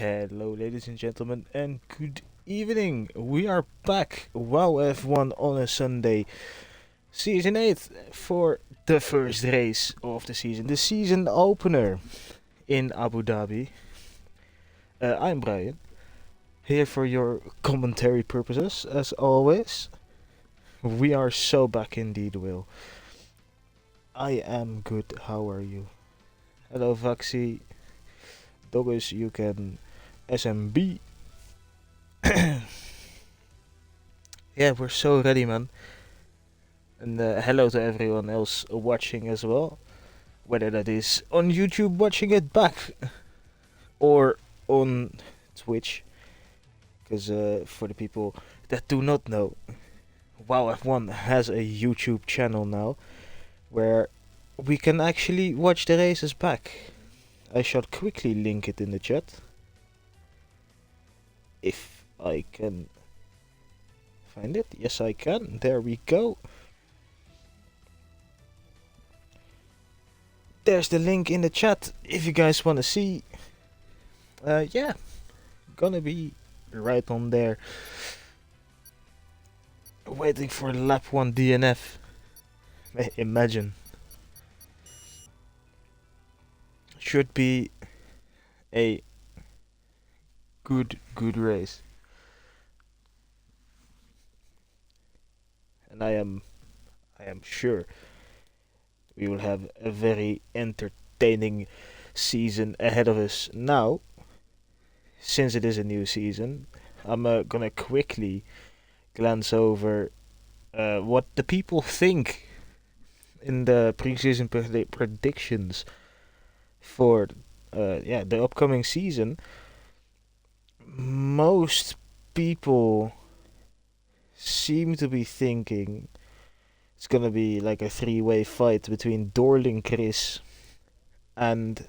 Hello, ladies and gentlemen, and good evening. We are back, WAOF1 on a Sunday, Season 8 for the first race of the season, the season opener in Abu Dhabi. I'm Brian, here for your commentary purposes, as always. We are so back indeed, Will. I am good, how are you? Hello, Vaxi. Doggers, you can SMB. Yeah, we're so ready, man. And hello to everyone else watching as well. Whether that is on YouTube watching it back or on Twitch. Because for the people that do not know, WoW1 has a YouTube channel now where we can actually watch the races back. I shall quickly link it in the chat. If I can find it. Yes, I can. There we go. There's the link in the chat if you guys want to see. Yeah, gonna be right on there. Waiting for lap 1 DNF. Imagine. Should be a good race. And I am sure we will have a very entertaining season ahead of us. Now, since it is a new season, I'm gonna quickly glance over what the people think in the preseason predictions for the upcoming season. Most people seem to be thinking it's gonna be like a three-way fight between Dorling, Chris, and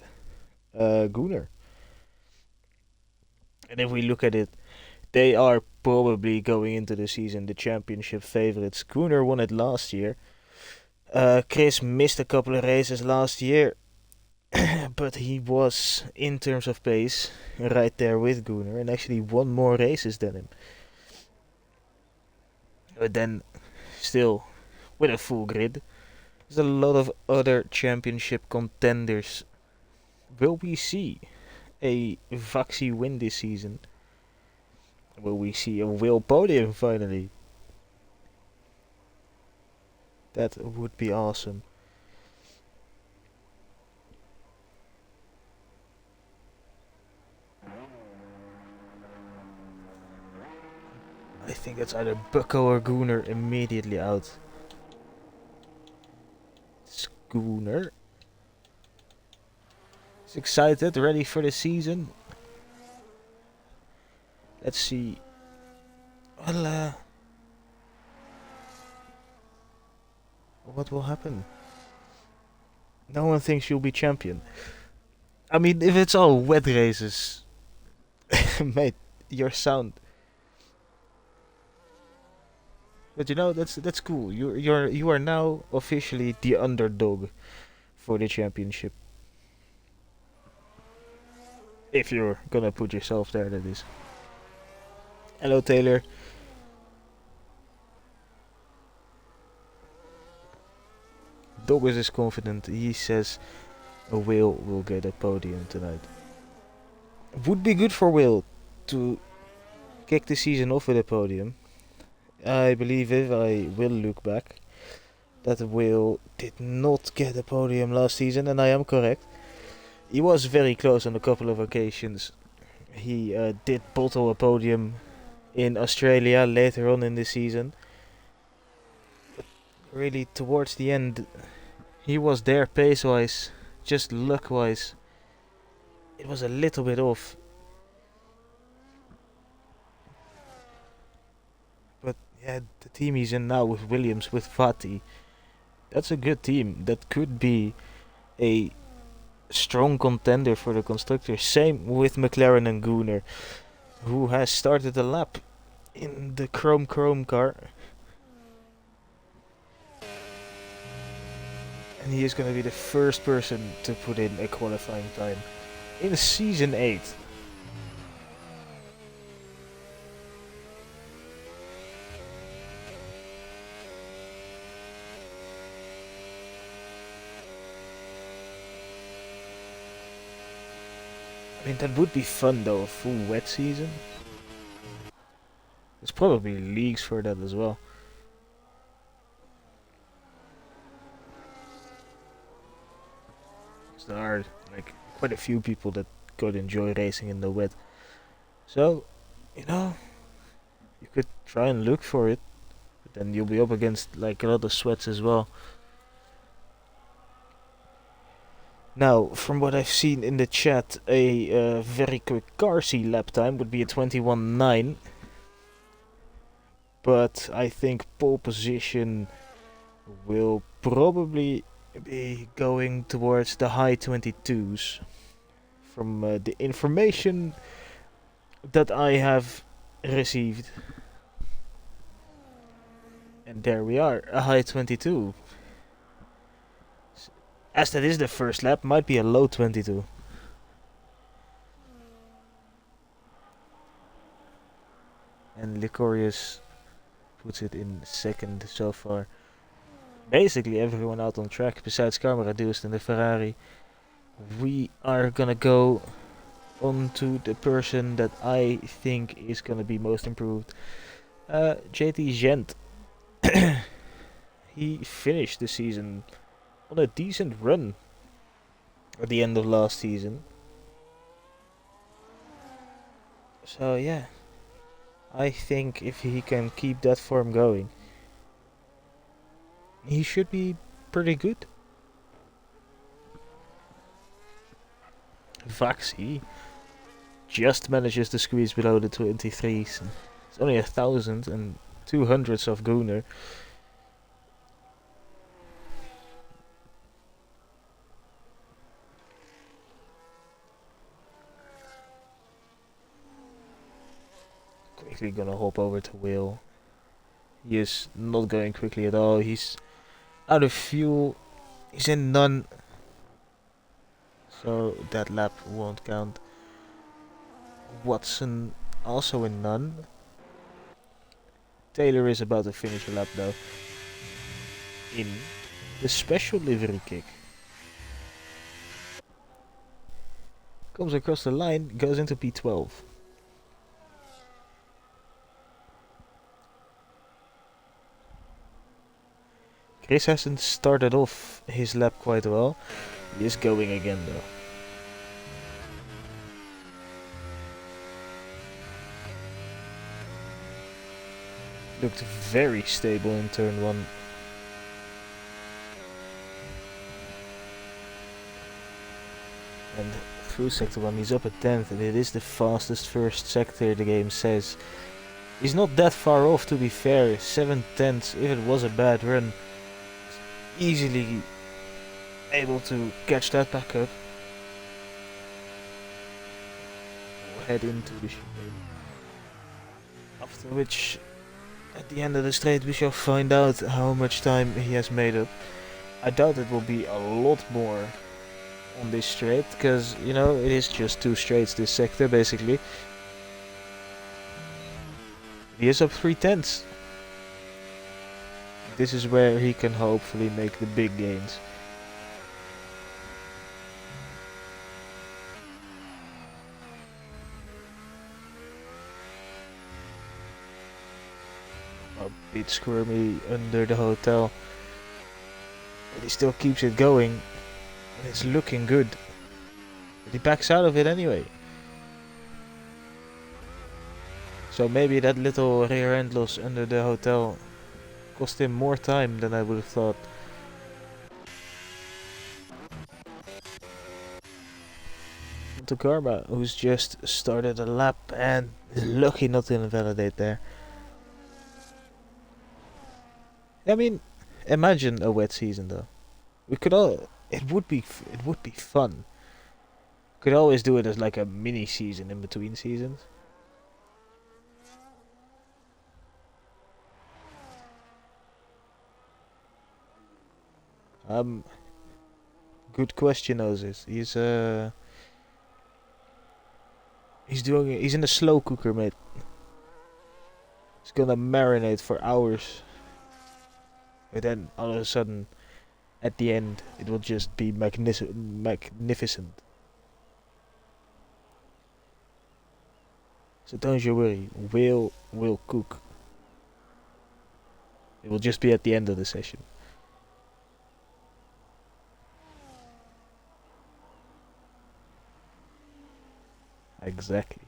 Gunnar. And if we look at it, they are probably going into the season the championship favorites. Gunnar won it last year. Chris missed a couple of races last year, but he was, in terms of pace, right there with Gunnar and actually won more races than him. But then, still, with a full grid, there's a lot of other championship contenders. Will we see a Vaxi win this season? Will we see a Will podium finally? That would be awesome. I think it's either Bucko or Gunnar immediately out. Gunnar. He's excited, ready for the season. Let's see. Well, what will happen? No one thinks you'll be champion. I mean, if it's all wet races, mate, your sound. But you know, that's cool. You are now officially the underdog for the championship. If you're gonna put yourself there, that is. Hello, Taylor. Doggers is confident. He says Will will get a podium tonight. Would be good for Will to kick the season off with a podium. I believe if I will look back, that Will did not get a podium last season, and I am correct. He was very close on a couple of occasions. He did bottle a podium in Australia later on in the season. But really, towards the end, he was there pace-wise, just luck-wise. It was a little bit off. But yeah, the team he's in now with Williams, with Fati, that's a good team. That could be a strong contender for the constructors. Same with McLaren and Gunnar, who has started a lap in the Chrome car. And he is going to be the first person to put in a qualifying time in Season 8. I mean, that would be fun though, a full wet season. There's probably leagues for that as well. There are like quite a few people that could enjoy racing in the wet. So, you know, you could try and look for it, but then you'll be up against like a lot of sweats as well. Now, from what I've seen in the chat, a very quick car C lap time would be a 21.9. But I think pole position will probably be going towards the high 22s. From the information that I have received. And there we are, a high 22. As that is the first lap, might be a low 22. And Licorius puts it in second so far. Basically everyone out on track besides Camaradeus and the Ferrari. We are gonna go on to the person that I think is gonna be most improved. JT Gent. He finished the season on a decent run at the end of last season. So yeah, I think if he can keep that form going, he should be pretty good. Vaxi just manages to squeeze below the 23s. It's only 1,200 of Gunnar. Quickly gonna hop over to Will. He is not going quickly at all. He's out of fuel. He's in none. So that lap won't count. Watson also in none. Taylor is about to finish a lap though. In the special livery kick. Comes across the line, goes into P12. Chris hasn't started off his lap quite well. He is going again though. Looked very stable in turn 1. And through sector 1 he's up at 10th, and it is the fastest first sector the game says. He's not that far off, to be fair. 7/10 if it was a bad run. Easily able to catch that back up. We'll head into the chicane. After which, at the end of the straight, we shall find out how much time he has made up. I doubt it will be a lot more on this straight, because, you know, it is just 2 straights this sector, basically. He is up 3/10. This is where he can hopefully make the big gains. A bit squirmy under the hotel. But he still keeps it going. And it's looking good. But he backs out of it anyway. So maybe that little rear end loss under the hotel cost him more time than I would have thought. To Karma, who's just started a lap and is lucky not to invalidate there. I mean, imagine a wet season though. We could all. It would be fun. Could always do it as like a mini season in between seasons. Good question, Oses. He's in a slow cooker, mate. It's gonna marinate for hours. And then all of a sudden, at the end, it will just be magnificent. So don't you worry, Will cook. It will just be at the end of the session. Exactly.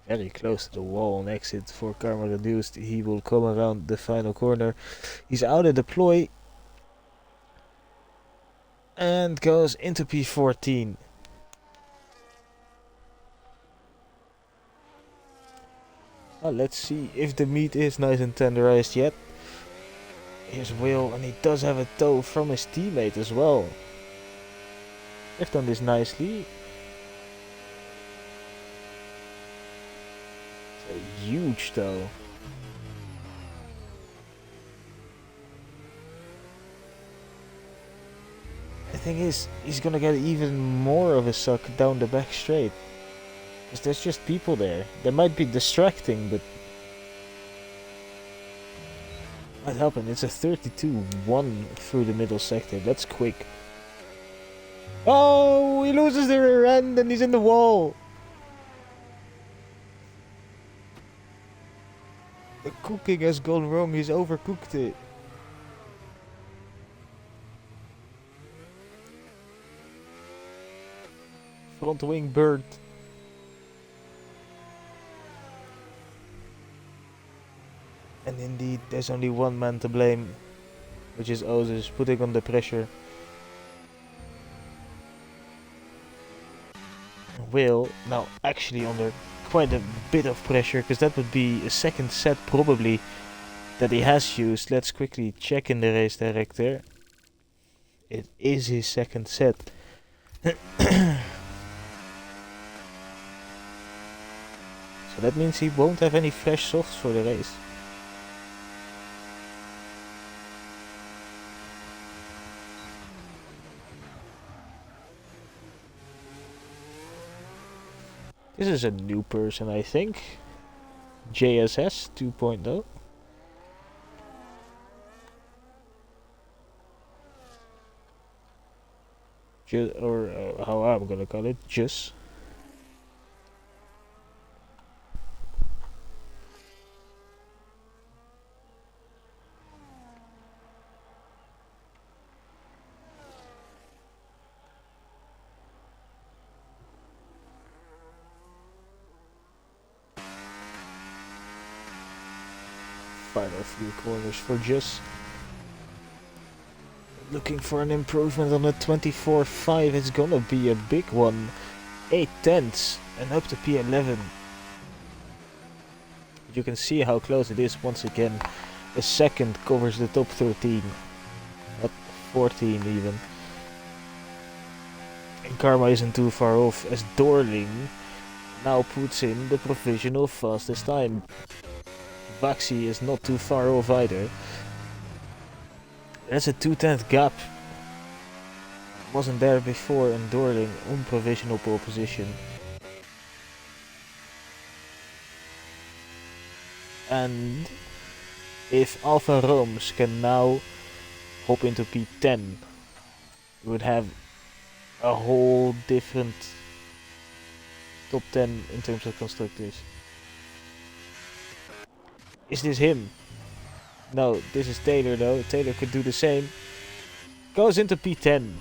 Very close to the wall and exit for karma reduced. He will come around the final corner. He's out of deploy and goes into P14. Well, let's see if the meat is nice and tenderized yet. Here's Will, and he does have a toe from his teammate as well. They've done this nicely. It's a huge toe. The thing is, he's gonna get even more of a suck down the back straight. Because there's just people there. They might be distracting, but might happen. It's a 32-1 through the middle sector. That's quick. Oh, he loses the rear end and he's in the wall. The cooking has gone wrong. He's overcooked it. Front wing bird. And indeed, there's only one man to blame, which is Ozis, putting on the pressure. Will now actually under quite a bit of pressure, because that would be a second set probably that he has used. Let's quickly check in the race director. It is his second set. So that means he won't have any fresh softs for the race. This is a new person, I think. JSS 2.0. Or how I'm gonna call it, just. Final few corners for just. Looking for an improvement on the 24.5. It's gonna be a big one. 8/10 and up to P11. You can see how close it is once again. A second covers the top 13. Not 14 even. And Karma isn't too far off as Dorling now puts in the provisional fastest time. Vaxi is not too far off either. That's a 2/10 gap. Wasn't there before, and Dorling on provisional pole position. And if Alfa Rome's can now hop into P10, we would have a whole different top 10 in terms of constructors. Is this him? No, this is Taylor though. Taylor could do the same. Goes into P10.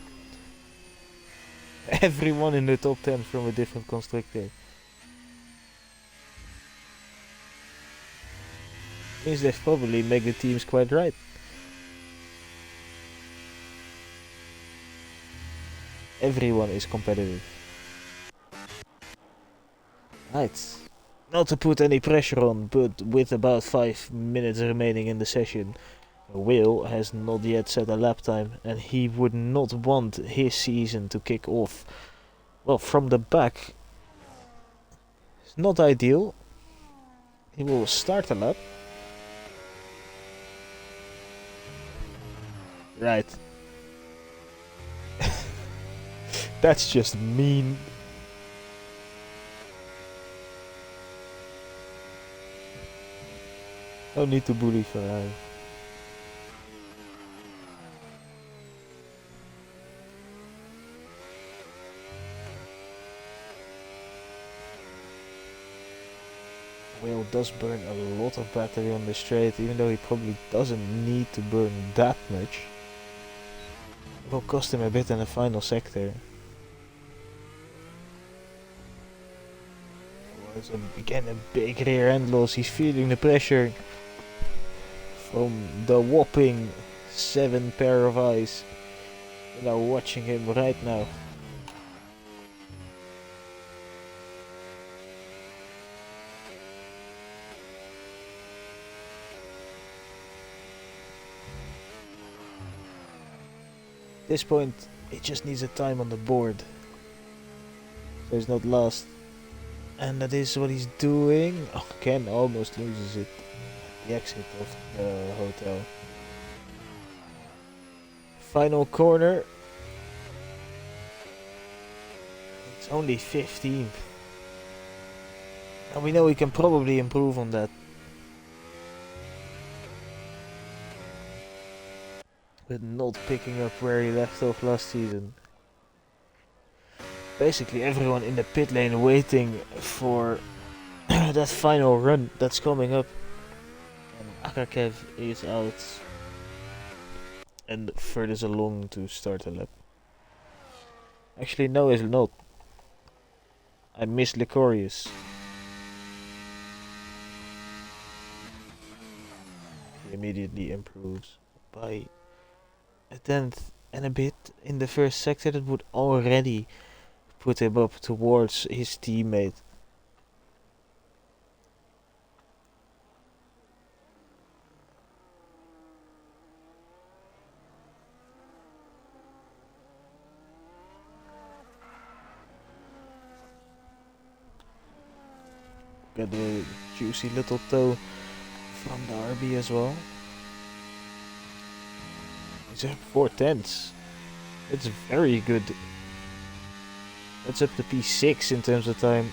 Everyone in the top 10 from a different constructor. Means they've probably made the teams quite right. Everyone is competitive. Right. Not to put any pressure on, but with about 5 minutes remaining in the session, Will has not yet set a lap time, and he would not want his season to kick off, well, from the back. It's not ideal. He will start a lap. Right. That's just mean. No need to bully Ferrari. Will does burn a lot of battery on the straight, even though he probably doesn't need to burn that much. It will cost him a bit in the final sector. Was again a big rear end loss. He's feeling the pressure from the whopping 7 pair of eyes that are watching him right now. At this point, he just needs a time on the board, so he's not lost. And that is what he's doing. Oh, Ken almost loses it at the exit of the hotel. Final corner. It's only 15th. And we know he can probably improve on that. But not picking up where he left off last season. Basically everyone in the pit lane waiting for that final run that's coming up. And Akakev is out and furthest along to start a lap. Actually, no, he's not. I missed Licorius. He immediately improves by a tenth and a bit in the first sector. That would already put him up towards his teammate. Got a juicy little toe from the RB as well. He's up 4 tenths. It's very good. That's up to P6 in terms of time.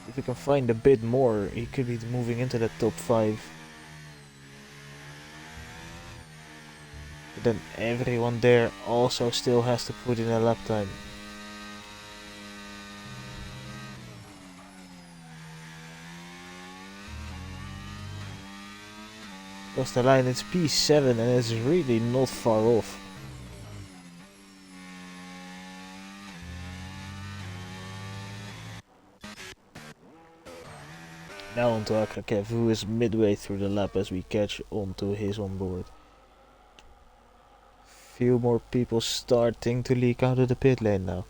If he can find a bit more, he could be moving into the top 5. But then everyone there also still has to put in a lap time. Across the line, it's P7 and it's really not far off. Now onto Akakev, who is midway through the lap as we catch onto his onboard. Few more people starting to leak out of the pit lane now.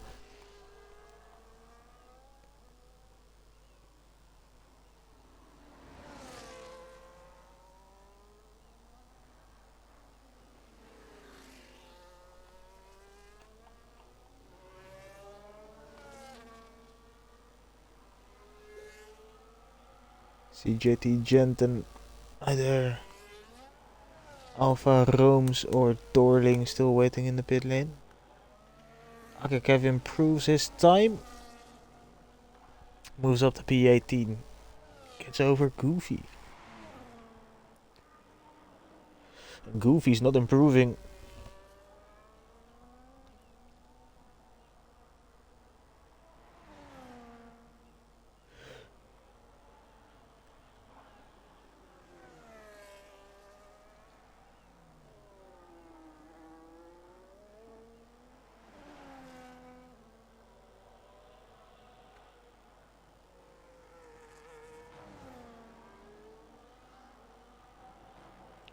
CJT Gent and either Alpha Roams or Dorling still waiting in the pit lane. Akakev improves his time. Moves up to P18. Gets over Goofy. And Goofy's not improving.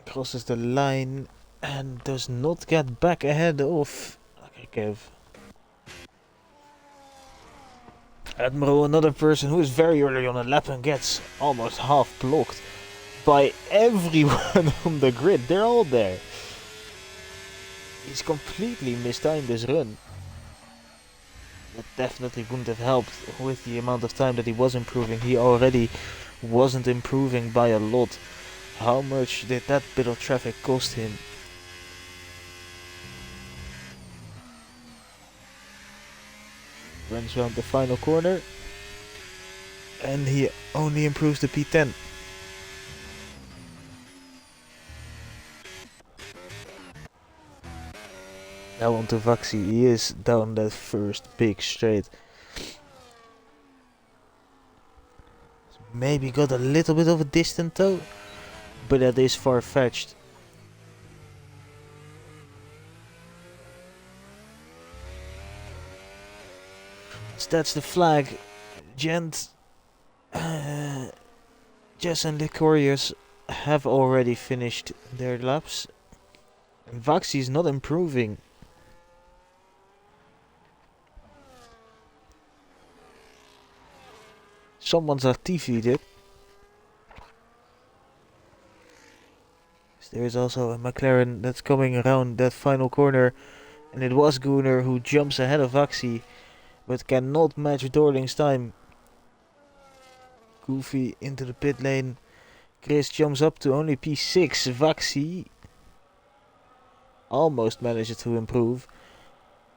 Crosses the line and does not get back ahead of Akakev. Admiral, another person who is very early on a lap and gets almost half blocked by everyone on the grid. They're all there. He's completely mistimed his run. That definitely wouldn't have helped with the amount of time that he was improving. He already wasn't improving by a lot. How much did that bit of traffic cost him? Runs around the final corner and he only improves the P10. Now on to Vaxi. He is down that first big straight. Maybe got a little bit of a distance though, but that is far-fetched. So that's the flag. Gent, Jess and Licorius have already finished their laps. And Vaxi is not improving. Someone's Latifi'd it. There is also a McLaren that's coming around that final corner. And it was Gunnar who jumps ahead of Vaxi, but cannot match Dorling's time. Goofy into the pit lane. Chris jumps up to only P6. Vaxi almost managed to improve.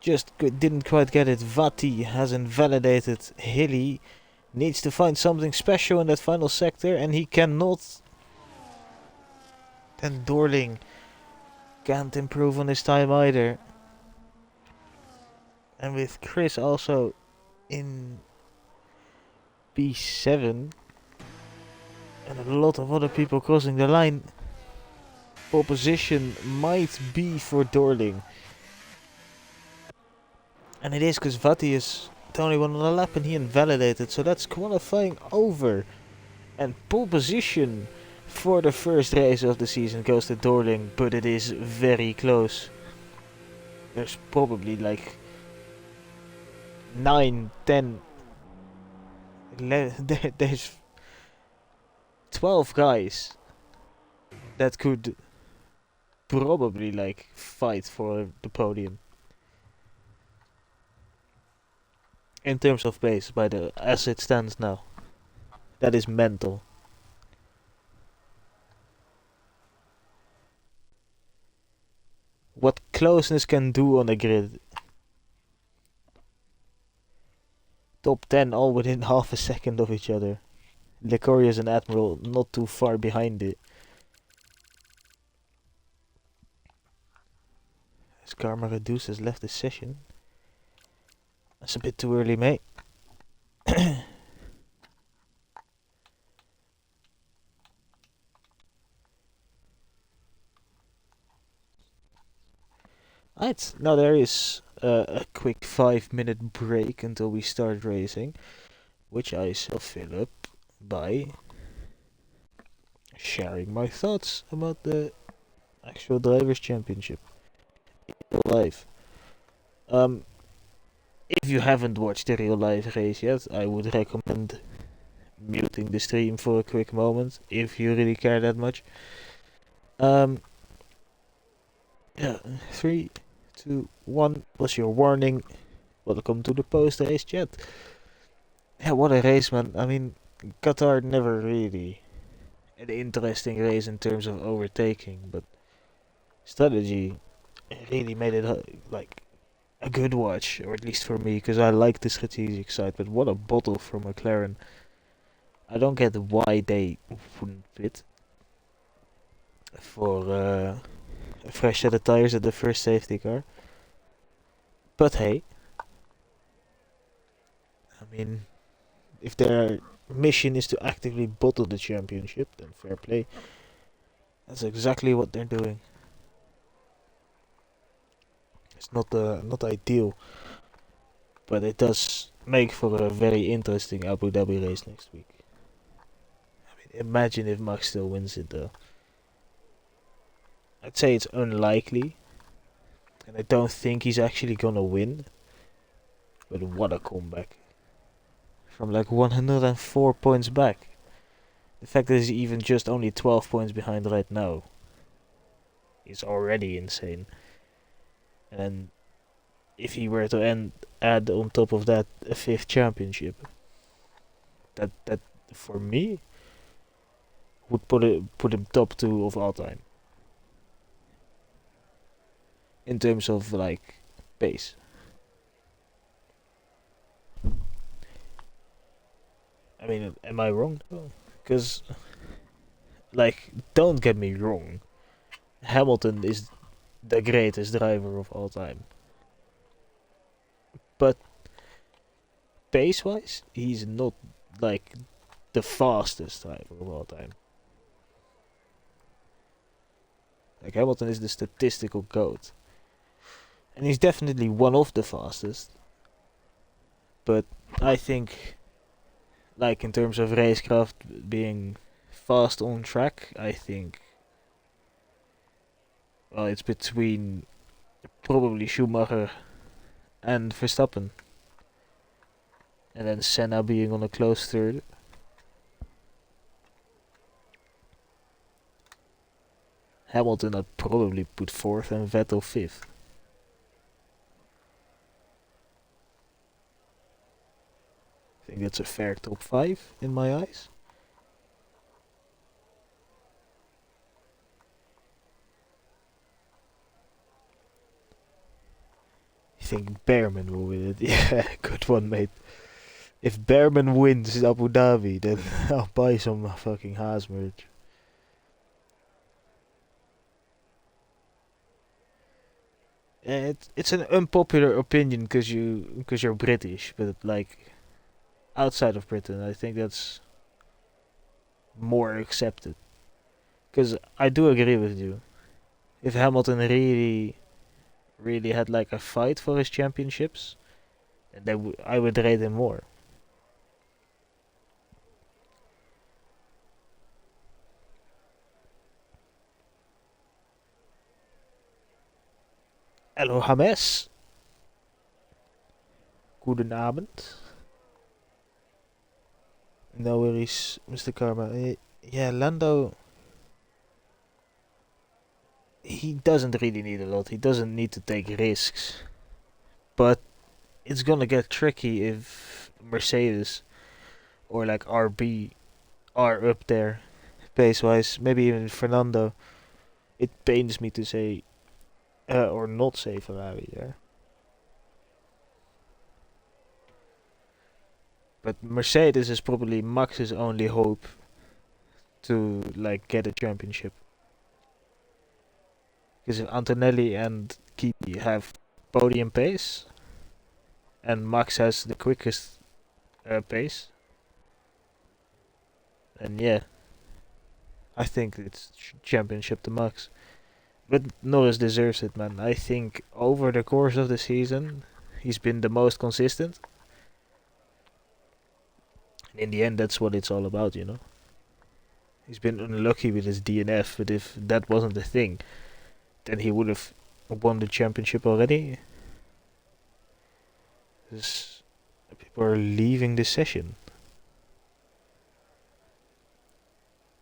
Just didn't quite get it. Vati has invalidated Hilly. Needs to find something special in that final sector, and he cannot. Then Dorling can't improve on his time either. And with Chris also in P7 and a lot of other people crossing the line, pole position might be for Dorling. And it is because Vati is the only one on the lap and he invalidated, so that's qualifying over. And pole position for the first race of the season goes to Dorling, but it is very close. There's probably like 9, 10, 11, there's 12 guys that could probably like fight for the podium. In terms of pace, as it stands now. That is mental. What closeness can do on a grid. Top 10 all within half a second of each other. Licorius and Admiral not too far behind it. As Karma Reduce has left the session. That's a bit too early, mate. Right, now there is a quick 5-minute break until we start racing, which I shall fill up by sharing my thoughts about the actual Drivers' Championship live. If you haven't watched the real live race yet, I would recommend muting the stream for a quick moment, if you really care that much. Yeah, 3, 2, 1 was your warning. Welcome to the post-race chat. Yeah, what a race, man. I mean, Qatar never really an interesting race in terms of overtaking, but strategy really made it like a good watch, or at least for me, because I like the strategic side. But what a bottle from McLaren. I don't get why they wouldn't pit for a fresh set of tires at the first safety car. But hey, I mean, if their mission is to actively bottle the championship, then fair play. That's exactly what they're doing. It's not ideal, but it does make for a very interesting Abu Dhabi race next week. I mean, imagine if Max still wins it though. I'd say it's unlikely, and I don't think he's actually gonna win. But what a comeback. From like 104 points back. The fact that he's even just only 12 points behind right now is already insane. And then if he were to add on top of that a 5th championship, that for me would put him top 2 of all time. In terms of like pace. I mean, am I wrong? Because, like, don't get me wrong. Hamilton is the greatest driver of all time. But pace-wise, he's not like the fastest driver of all time. Like Hamilton is the statistical goat. And he's definitely one of the fastest. But I think, like in terms of racecraft being fast on track, I think, well, it's between probably Schumacher and Verstappen. And then Senna being on a close third. Hamilton I'd probably put fourth and Vettel fifth. I think that's a fair top five in my eyes. I think Behrman will win it. Yeah, good one, mate. If Behrman wins Abu Dhabi, then I'll buy some fucking Haas merch. It's an unpopular opinion because you're British, but like outside of Britain, I think that's more accepted. Because I do agree with you. If Hamilton really had like a fight for his championships, then I would rate him more. Hello, James. Goedenavond. No worries, Mr. Karma. Yeah, Lando, he doesn't really need a lot. He doesn't need to take risks. But it's gonna get tricky if Mercedes or like RB are up there pace wise. Maybe even Fernando. It pains me to say, or not say Ferrari there. But Mercedes is probably Max's only hope to like get a championship. Because if Antonelli and Kimi have podium pace, and Max has the quickest pace, then yeah, I think it's championship to Max. But Norris deserves it, man. I think over the course of the season, he's been the most consistent. And in the end, that's what it's all about, you know. He's been unlucky with his DNF, but if that wasn't the thing, then he would have won the championship already. Because people are leaving the session.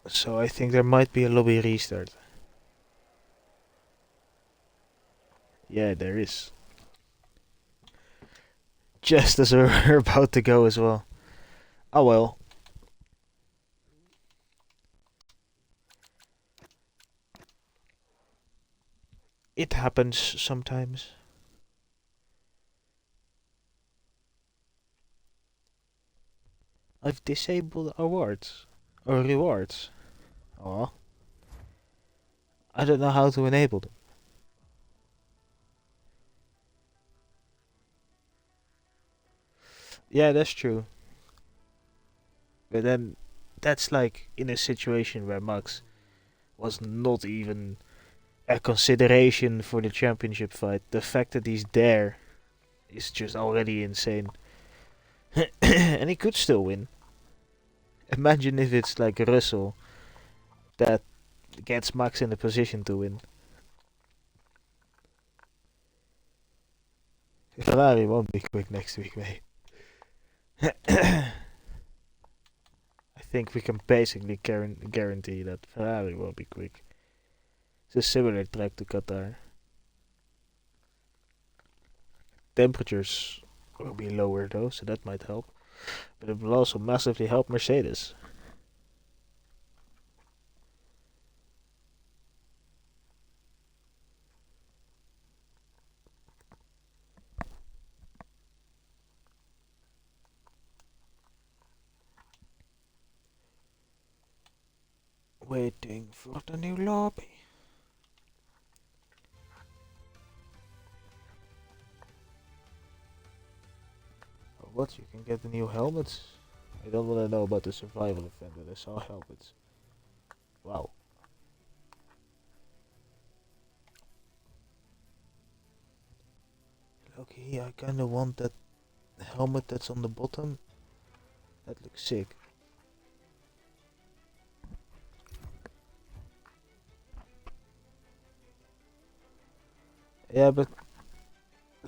So I think there might be a lobby restart. Yeah, there is. Just as we're about to go as well. Oh well. It happens sometimes. I've disabled awards. Or rewards. Oh. I don't know how to enable them. Yeah, that's true. But then that's like in a situation where Max was not even a consideration for the championship fight. The fact that he's there is just already insane. And he could still win. Imagine if it's like Russell that gets Max in a position to win. Ferrari won't be quick next week, mate. I think we can basically guarantee that Ferrari won't be quick. It's a similar track to Qatar. Temperatures will be lower though, so that might help. But it will also massively help Mercedes. Waiting for the new lobby. Oh, what? You can get the new helmets? I don't want to know about the survival event that I saw helmets. Wow. Okay, I kinda want that helmet that's on the bottom. That looks sick. Yeah, but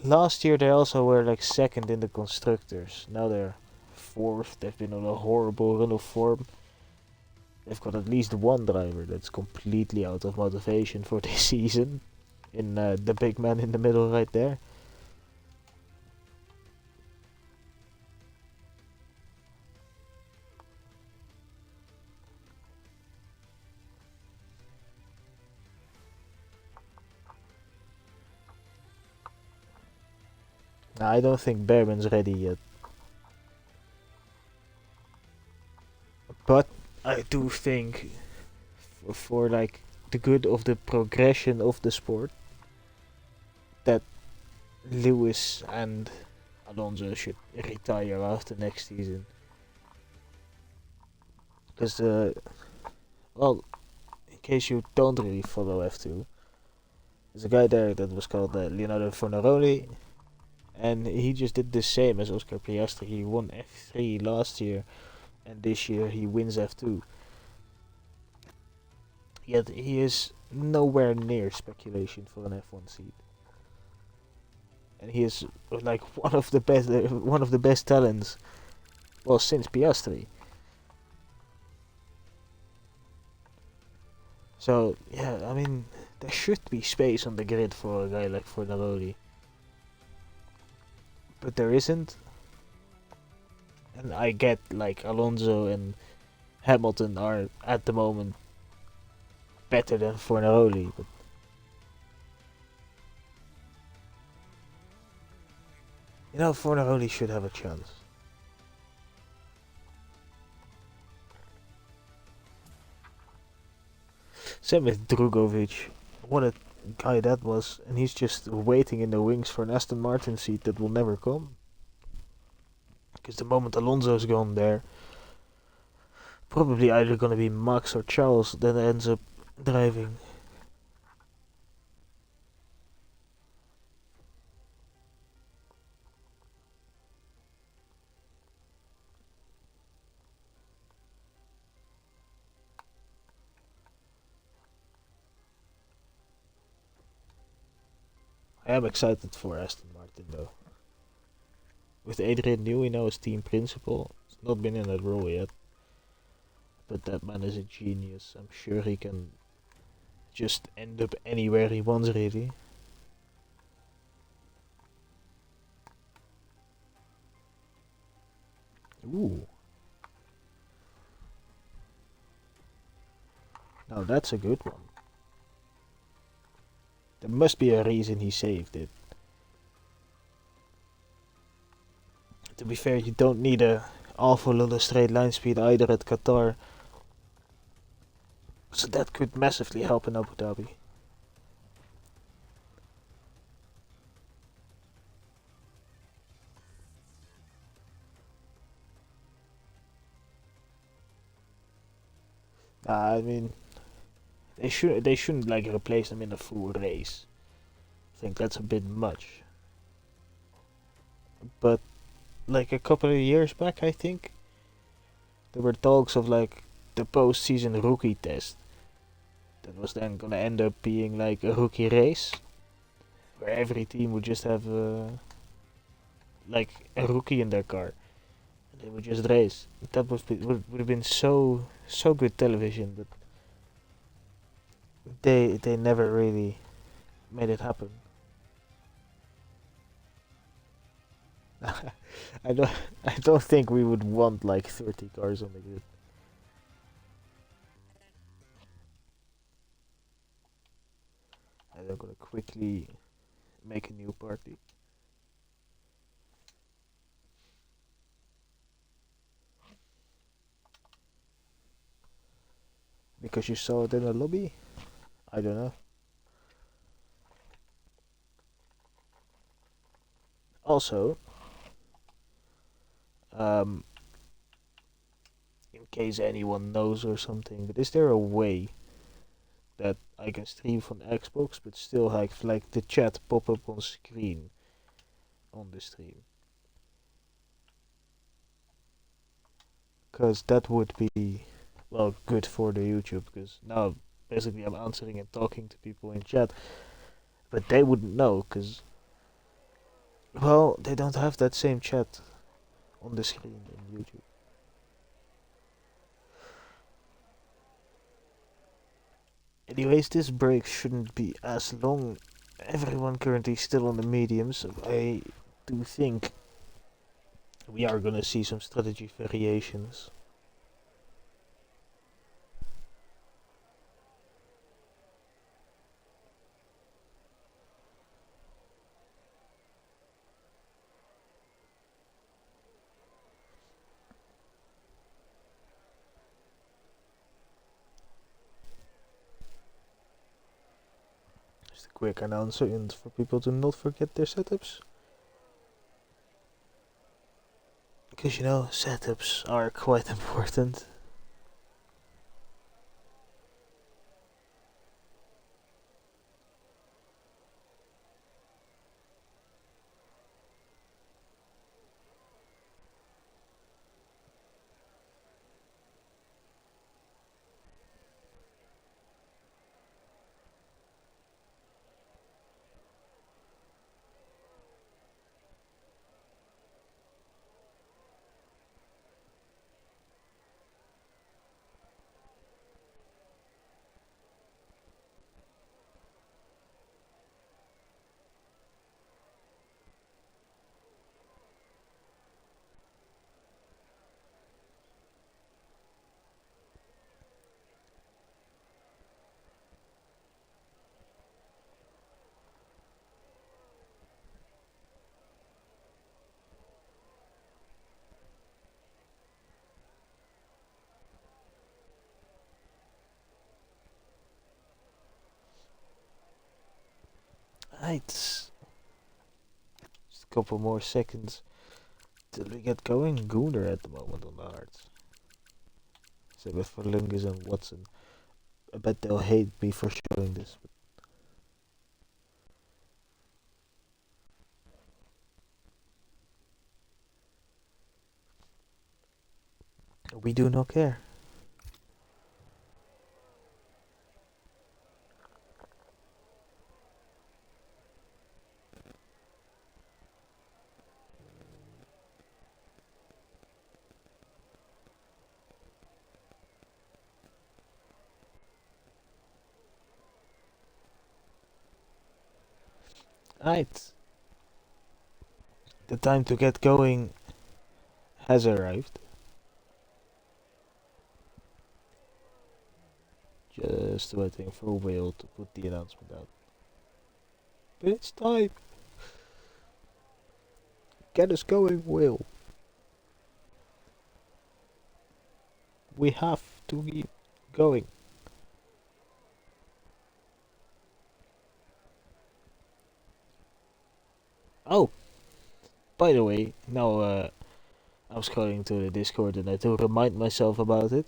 last year they also were like second in the constructors. Now they're fourth. They've been on a horrible run of form. They've got at least one driver that's completely out of motivation for this season. In the big man in the middle right there. Nah, I don't think Behrman's ready yet. But I do think for like the good of the progression of the sport that Lewis and Alonso should retire after next season. Because, well, in case you don't really follow F2, there's a guy there that was called Leonardo Fornaroli, and he just did the same as Oscar Piastri. He won F3 last year, and this year he wins F2. Yet he is nowhere near speculation for an F1 seat. And he is like one of the best talents, well, since Piastri. So yeah, I mean, there should be space on the grid for a guy like Fornaroli, but there isn't. And I get like Alonso and Hamilton are at the moment better than Fornaroli, but you know Fornaroli should have a chance. Same with Drugovic. What a guy that was, and he's just waiting in the wings for an Aston Martin seat that will never come. Because the moment Alonso's gone there, probably either gonna be Max or Charles that ends up driving. I am excited for Aston Martin though. With Adrian Newey now as team principal, he's not been in that role yet. But that man is a genius. I'm sure he can just end up anywhere he wants, really. Ooh. Now that's a good one. There must be a reason he saved it. To be fair, you don't need a awful lot of straight line speed either at Qatar. So that could massively help in Abu Dhabi. I mean, they shouldn't like replace them in a full race. I think that's a bit much. But like a couple of years back, I think there were talks of like the post-season rookie test that was then gonna end up being like a rookie race where every team would just have like a rookie in their car and they would just race. That would have been so good television, but they never really made it happen. I don't I don't think we would want like 30 cars on the grid. I'm gonna quickly make a new party. Because you saw it in the lobby? I don't know. Also, um, case anyone knows or something. But is there a way that I can stream from Xbox but still have like the chat pop up on screen on the stream? Because that would be, well, good for the YouTube. Because now basically I'm answering and talking to people in chat, but they wouldn't know because, well, they don't have that same chat on the screen in YouTube. Anyways, this break shouldn't be as long. Everyone currently still on the medium, so I do think we are gonna see some strategy variations. Just a quick announcement for people to not forget their setups. Because you know, setups are quite important. Right. Just a couple more seconds till we get going. Gooner at the moment on the hearts. So with Verlungus and Watson. I bet they'll hate me for showing this. But we do not care. Right. The time to get going has arrived. Just waiting for Will to put the announcement out. But it's time. Get us going, Will. We have to keep going. Oh, by the way, now I was going to the Discord and I had to remind myself about it.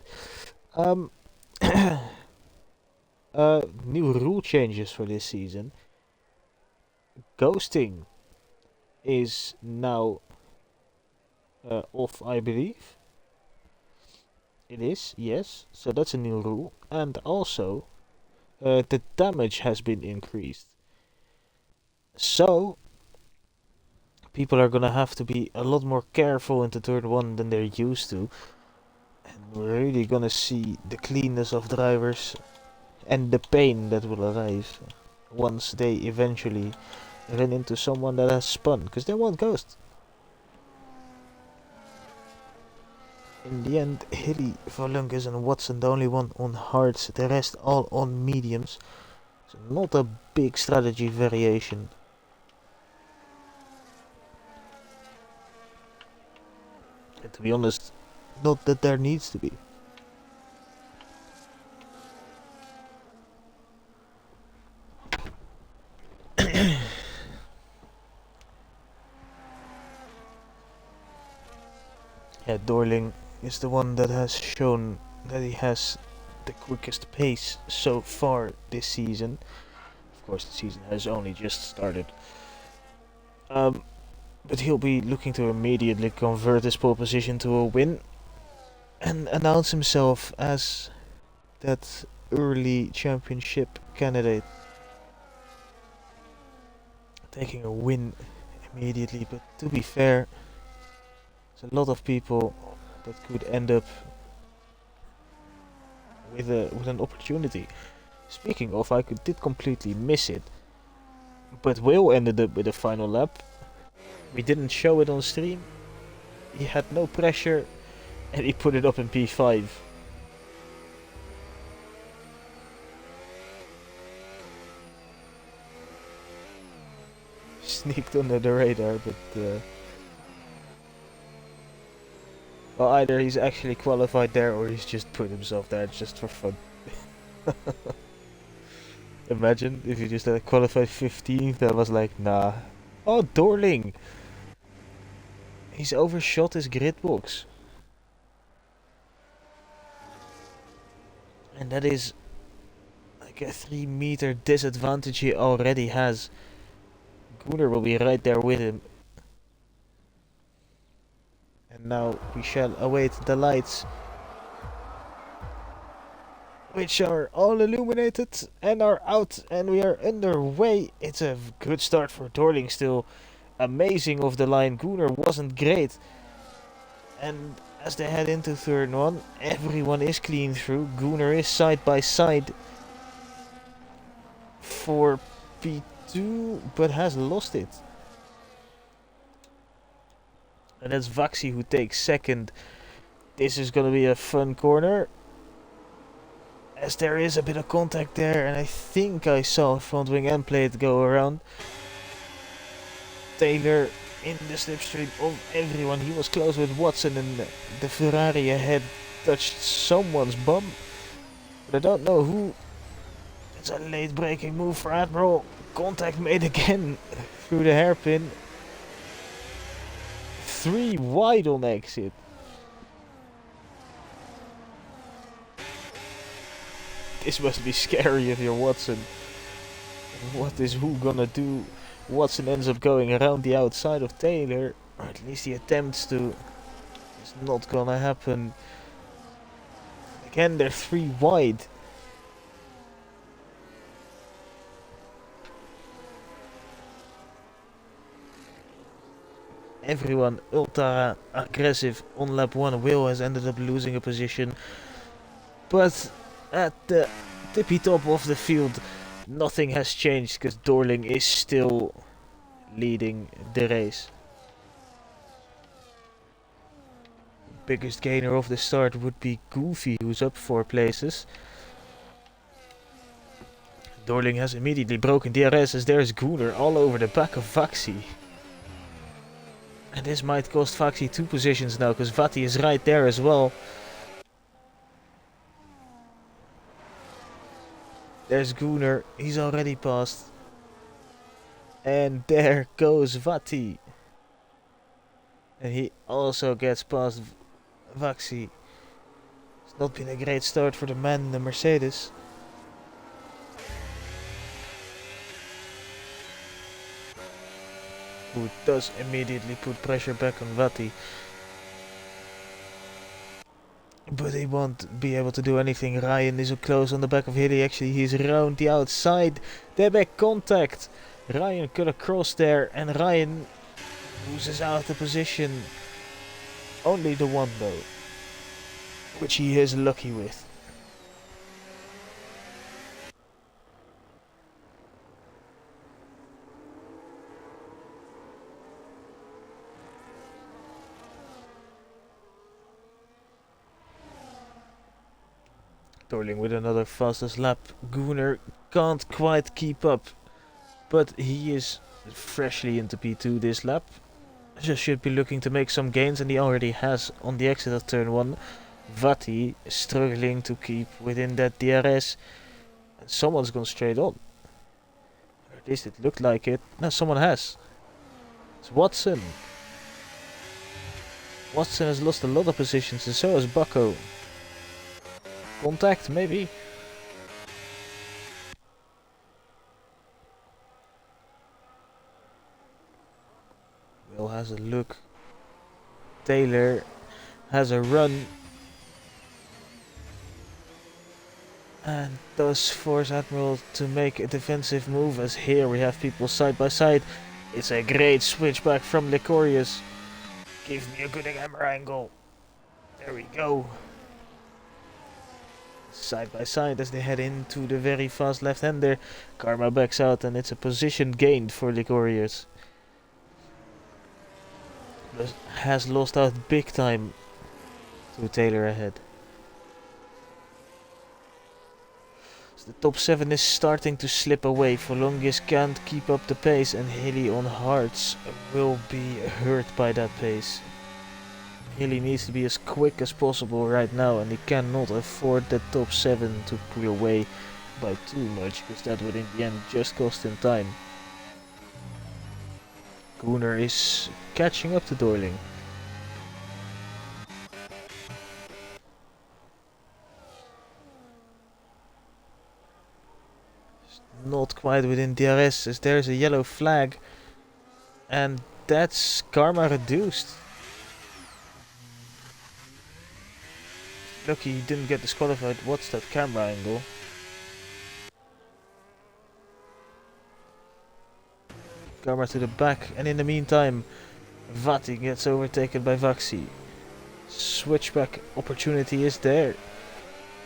New rule changes for this season. Ghosting is now off, I believe. It is, yes. So that's a new rule. And also, the damage has been increased. So, people are gonna have to be a lot more careful in the third one than they're used to. And we're really gonna see the cleanness of drivers and the pain that will arrive once they eventually run into someone that has spun, because they won't ghost. In the end, Hilly, Volungus and Watson the only one on hards, the rest all on mediums. So not a big strategy variation. And to be honest, not that there needs to be. Yeah, Dorling is the one that has shown that he has the quickest pace so far this season. Of course, the season has only just started. But he'll be looking to immediately convert his pole position to a win and announce himself as that early championship candidate. Taking a win immediately, but to be fair, there's a lot of people that could end up with an opportunity. Speaking of, did completely miss it, but Will ended up with a final lap. We didn't show it on stream. He had no pressure, and he put it up in P5. Sneaked under the radar, but well, either he's actually qualified there or he's just put himself there just for fun. Imagine if you just had qualified 15th, that was like, nah. Oh, Dorling! He's overshot his grid box. And that is like a 3-meter disadvantage he already has. Gunnar will be right there with him. And now we shall await the lights, which are all illuminated and are out, and we are underway. It's a good start for Dorling still. Amazing off the line. Gunnar wasn't great. And as they head into third one, everyone is clean through. Gunnar is side by side for P2, but has lost it. And that's Vaxi who takes second. This is gonna be a fun corner, as there is a bit of contact there, and I think I saw front wing end plate go around. Taylor in the slipstream of everyone. He was close with Watson, and the Ferrari ahead touched someone's bum, but I don't know who. It's a late braking move for Admiral. Contact made again through the hairpin. 3 wide on exit. This must be scary if you're Watson. What is who gonna do? Watson ends up going around the outside of Taylor, or at least he attempts to. It's not gonna happen. Again, they're 3 wide. Everyone ultra aggressive on lap 1. Will has ended up losing a position, but at the tippy top of the field, nothing has changed because Dorling is still leading the race. Biggest gainer of the start would be Goofy, who's up 4 places. Dorling has immediately broken DRS as there's Gunnar all over the back of Vaxi. And this might cost Vaxi 2 positions now, because Vati is right there as well. There's Gunnar, he's already passed. And there goes Vati. And he also gets past Vaxi. It's not been a great start for the man in the Mercedes. Who does immediately put pressure back on Vati. But he won't be able to do anything. Ryan is up close on the back of Hilly. Actually, he's around the outside. They're back contact. Ryan cut across there, and Ryan loses out the position. Only the one though, which he is lucky with. Dorling with another fastest lap. Gunnar can't quite keep up, but he is freshly into P2 this lap. Just should be looking to make some gains, and he already has on the exit of turn 1. Vati is struggling to keep within that DRS, and someone's gone straight on. Or at least it looked like it. No, someone has. It's Watson. Watson has lost a lot of positions and so has Bucko. Contact, maybe? Will has a look. Taylor has a run. And does force Admiral to make a defensive move, as here we have people side by side. It's a great switchback from Licorius. Give me a good camera angle. There we go. Side by side as they head into the very fast left-hander. Karma backs out and it's a position gained for Licorius. Has lost out big time to Taylor ahead. The top 7 is starting to slip away. Volongis can't keep up the pace and Hilly on hards will be hurt by that pace. Hilly needs to be as quick as possible right now and he cannot afford the top 7 to pull away by too much, because that would in the end just cost him time. Gunnar is catching up to Doiling. Not quite within DRS as there's a yellow flag and that's karma reduced. Lucky he didn't get disqualified. What's that camera angle? Karma to the back and in the meantime Vati gets overtaken by Vaxi. Switchback opportunity is there.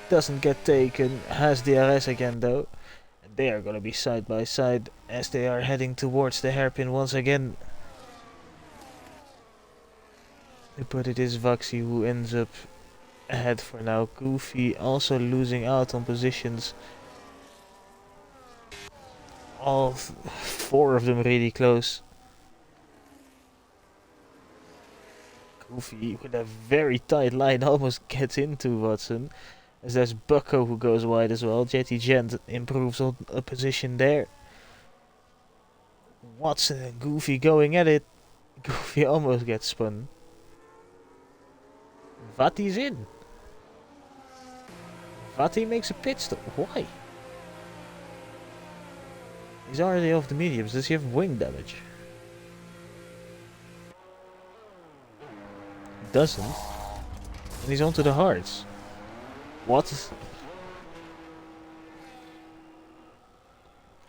Doesn't get taken, has DRS again though. They are gonna be side by side as they are heading towards the hairpin once again. But it is Vaxi who ends up ahead for now. Goofy also losing out on positions. All 4 of them really close. Goofy with a very tight line almost gets into Watson. As there's Bucko who goes wide as well. JT Gent improves on a position there. Watson and Goofy going at it. Goofy almost gets spun. Vati's in. Vati makes a pit stop. Why? He's already off the mediums. Does he have wing damage? He doesn't. And he's onto the hards. What?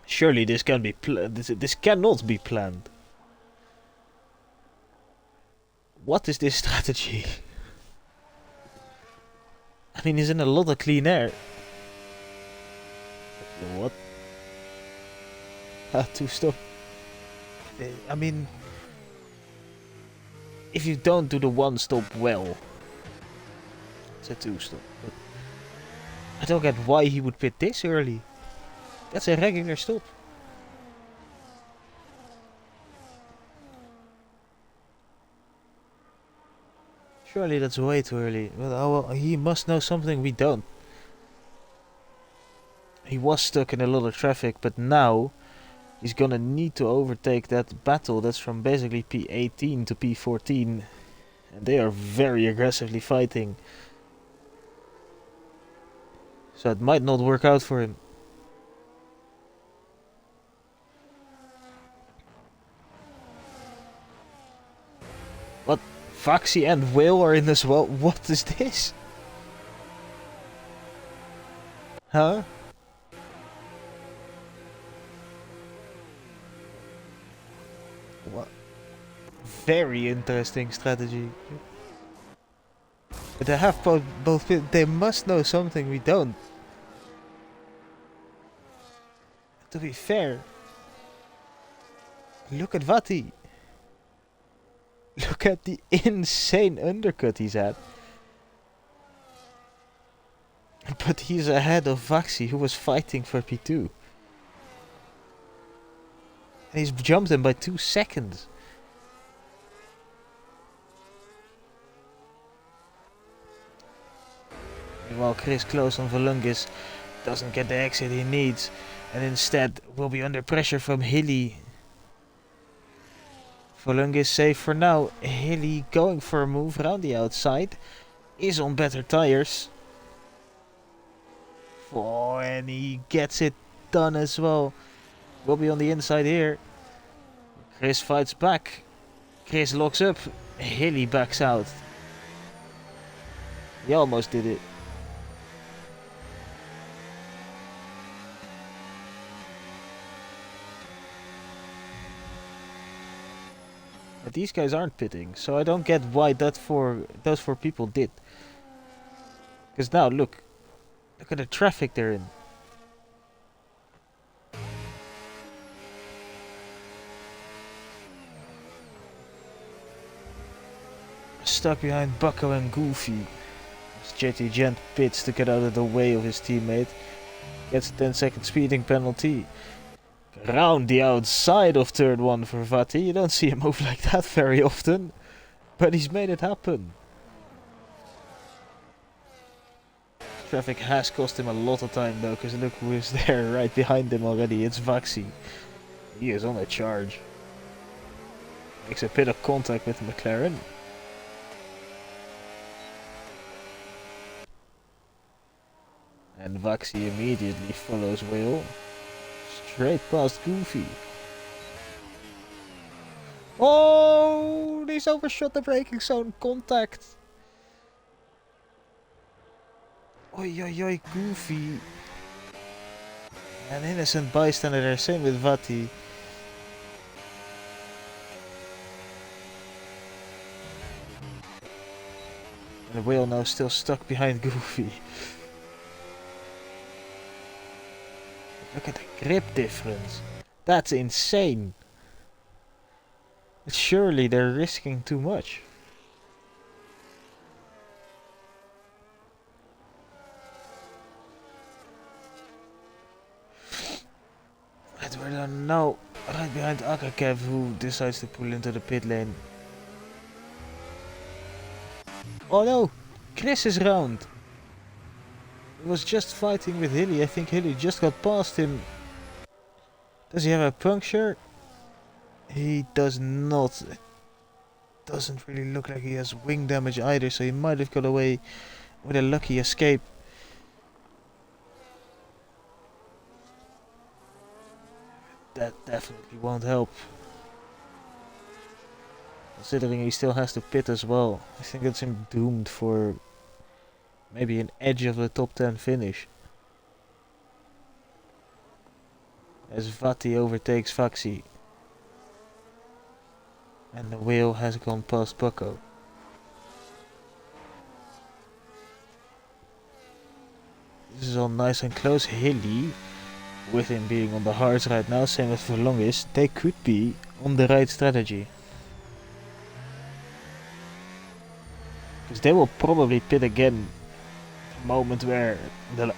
Surely this can be this cannot be planned. What is this strategy? I mean, he's in a lot of clean air. What? To stop. I mean, if you don't do the 1 stop well, it's a 2 stop. But I don't get why he would pit this early. That's a regular stop. Surely that's way too early. But oh, well, he must know something we don't. He was stuck in a lot of traffic, but now he's gonna need to overtake that battle that's from basically P18 to P14. And they are very aggressively fighting. So it might not work out for him. What? Vaxi and Will are in as well? What is this? Huh? What? Very interesting strategy. But they have both. They must know something we don't. To be fair, look at Vati. Look at the insane undercut he's had. But he's ahead of Vaxi, who was fighting for P2. And he's jumped him by 2 seconds. Meanwhile, Chris close on Volungis doesn't get the exit he needs, and instead will be under pressure from Hilly. Volung is safe for now. Hilly going for a move around the outside. Is on better tires. Oh, and he gets it done as well. Will be on the inside here. Chris fights back. Chris locks up. Hilly backs out. He almost did it. But these guys aren't pitting, so I don't get why those four people did. Because now look at the traffic they're in. Stuck behind Bucko and Goofy. As JT Gent pits to get out of the way of his teammate. Gets a 10-second speeding penalty. Round the outside of turn 1 for Vati. You don't see a move like that very often. But he's made it happen. Traffic has cost him a lot of time though, because look who is there right behind him already. It's Vaxi. He is on a charge. Makes a bit of contact with McLaren. And Vaxi immediately follows Will. Straight past Goofy. Oh, he's overshot the braking zone. Contact. Oi, oi, oi, Goofy. An innocent bystander there, same with Vati. And the whale now still stuck behind Goofy. Look at the grip difference. That's insane. Surely they're risking too much. Edward are now right behind Akakev, who decides to pull into the pit lane. Oh no! Chris is round! He was just fighting with Hilly. I think Hilly just got past him. Does he have a puncture? He does not. It doesn't really look like he has wing damage either, so he might have got away with a lucky escape. That definitely won't help. Considering he still has to pit as well. I think that's him doomed for maybe an edge of the top 10 finish. As Vati overtakes Vaxi. And the whale has gone past Bucko. This is all nice and close. Hilly, with him being on the hards right now, same as for Longest, they could be on the right strategy. Because they will probably pit again the moment where the,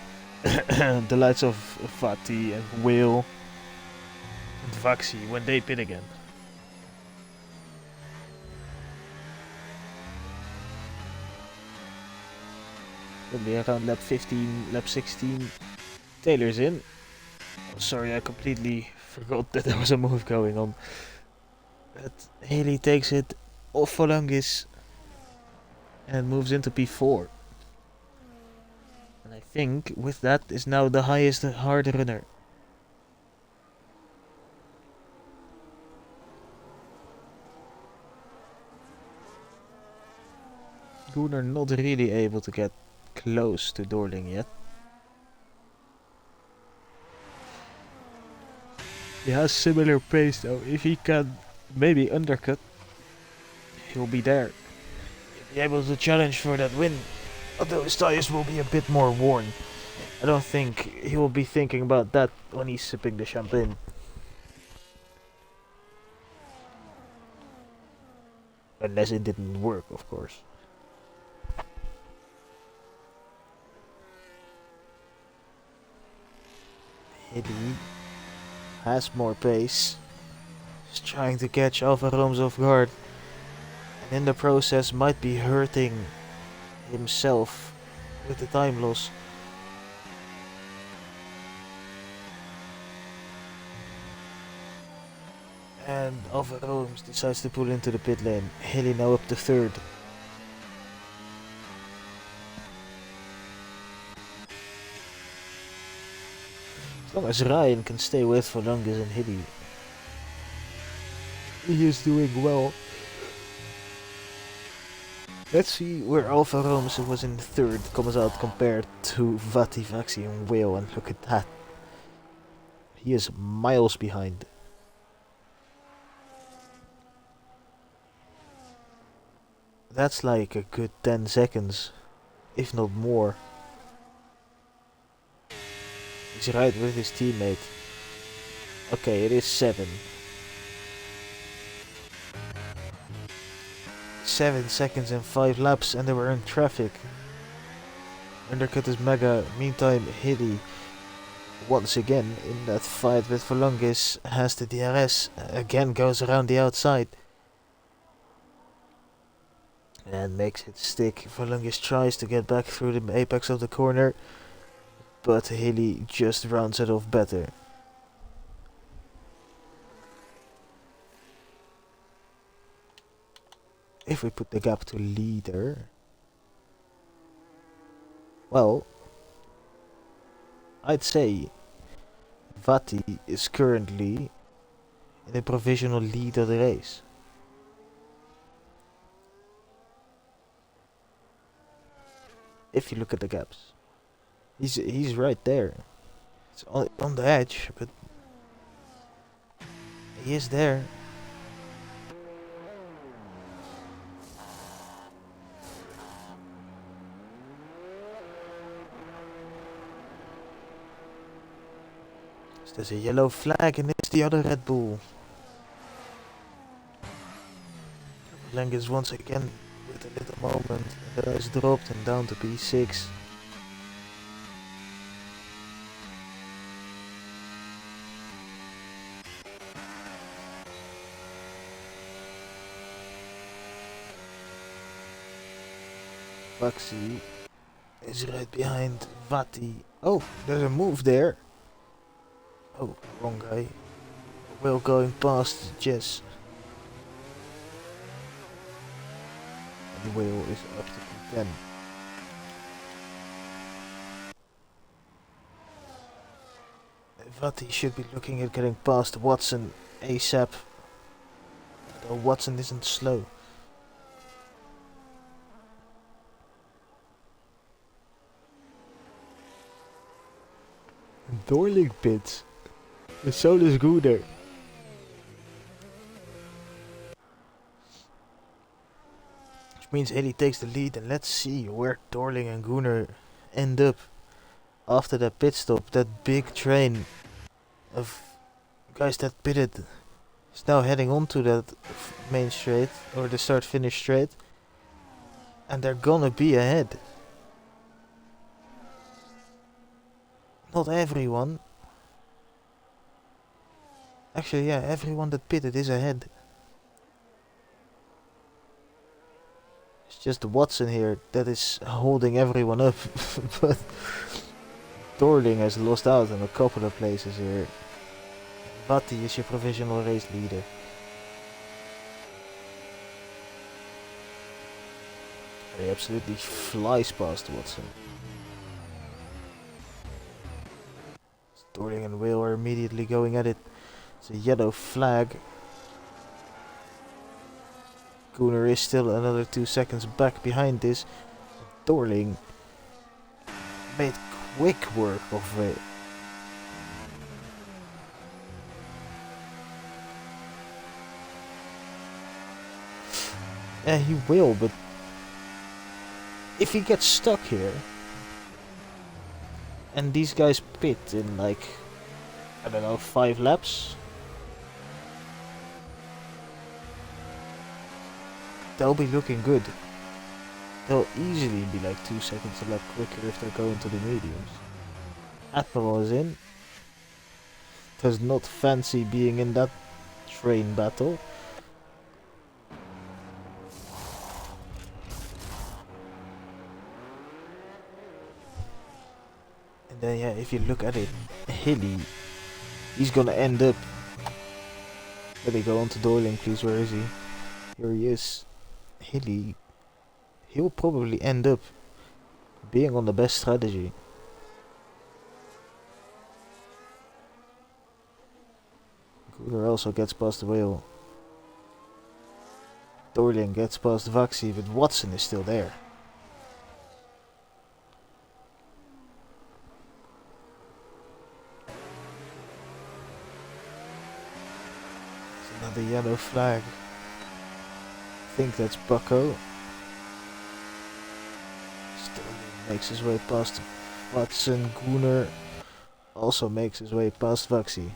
the lights of Vati and Will and Vaxi, when they pit again. Probably around lap 15, lap 16. Taylor's in. Oh, sorry, I completely forgot that there was a move going on. But Haley takes it off Volungis and moves into P4. And I think with that is now the highest hard runner. Gunnar not really able to get close to Dorling yet. He has similar pace though. If he can maybe undercut, he'll be there. He'll be able to challenge for that win. Although his tires will be a bit more worn. I don't think he will be thinking about that when he's sipping the champagne. Unless it didn't work, of course. Hilly has more pace. He's trying to catch Alfa Rome's off guard. And in the process might be hurting himself with the time loss. And Alfa Romeo decides to pull into the pit lane. Hilly now up to third. As long as Ryan can stay with for longer than Hilly, he is doing well. Let's see where Alfa Romeo was in third comes out compared to Vati, Vaxi and Whale, and look at that. He is miles behind. That's like a good 10 seconds, if not more. He's right with his teammate. Okay, it is 7. 7 seconds and 5 laps, and they were in traffic. Undercut is mega. Meantime, Hilly, once again in that fight with Volungis, has the DRS. Again goes around the outside. And makes it stick. Volungis tries to get back through the apex of the corner, but Hilly just rounds it off better. If we put the gap to leader, well, I'd say Vati is currently in a provisional lead of the race. If you look at the gaps, he's right there. It's on the edge, but he is there. So there's a yellow flag, and it's the other Red Bull. Lang is once again with a little moment. The is dropped and down to P6. Baxi is right behind Vati. Oh, there's a move there. Oh, wrong guy. Will going past Jess. And the wheel is up to P10. Vati should be looking at getting past Watson ASAP. Though Watson isn't slow. Dorling pits. The soul is Gooder. Which means Hilly takes the lead, and let's see where Dorling and Gooner end up after that pit stop. That big train of guys that pitted is now heading onto that main straight, or the start-finish straight, and they're gonna be ahead. Not everyone. Actually, yeah, everyone that pitted is ahead. It's just Watson here that is holding everyone up. But Dorling has lost out in a couple of places here. Vati is your provisional race leader. He absolutely flies past Watson. Dorling and Will are immediately going at it. It's a yellow flag. Gooner is still another 2 seconds back behind this. Dorling made quick work of it. Yeah, he will, but if he gets stuck here, and these guys pit in like, I don't know, 5 laps, they'll be looking good. They'll easily be like 2 seconds a lap quicker if they're going to the mediums. Admiral is in. Does not fancy being in that train battle. And then yeah, if you look at it, Hilly, he's gonna end up Let me go on to Doorling, please. Where is he? Here he is. He'll probably end up being on the best strategy. Cooler also gets past the whale. Doorling gets past Vaxi, but Watson is still there. It's another yellow flag. I think that's Bucko. Doorling makes his way past Watson. Gooner also makes his way past Vaxi.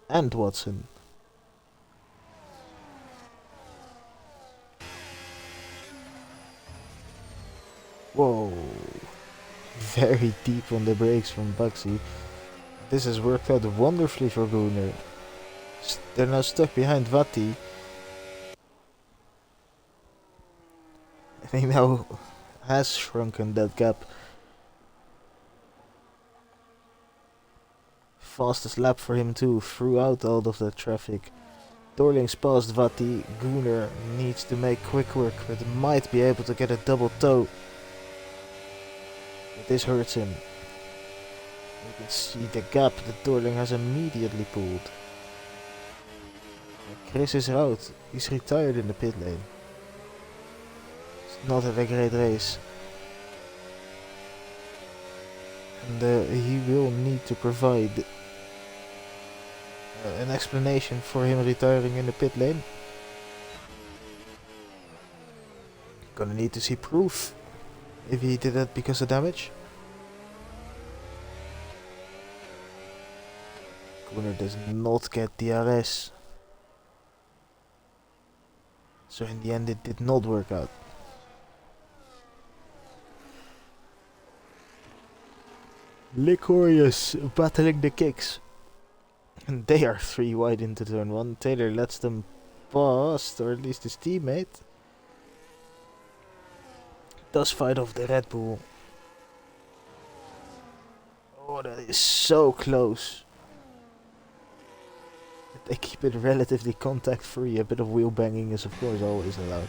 And Watson. Whoa. Very deep on the brakes from Bugsy. This has worked out wonderfully for Gooner. They're now stuck behind Vati. And he now has shrunken that gap. Fastest lap for him too, throughout all of that traffic. Doorling's past Vati. Gooner needs to make quick work, but might be able to get a double toe. But this hurts him. You can see the gap that Doorling has immediately pulled. And Chris is out. He's retired in the pit lane. It's not a great race. And he will need to provide an explanation for him retiring in the pit lane. Gonna need to see proof if he did that because of damage. Gooner does not get DRS. So in the end it did not work out. Licorious battling the kicks. And they are 3 wide into turn 1. Taylor lets them pass, or at least his teammate. Does fight off the Red Bull. Oh, that is so close. But they keep it relatively contact free. A bit of wheel banging is of course always allowed.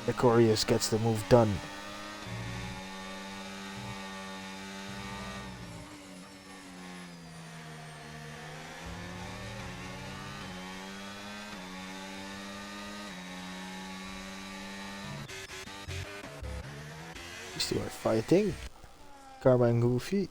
Licorious gets the move done. These two are fighting. Karma and Goofy.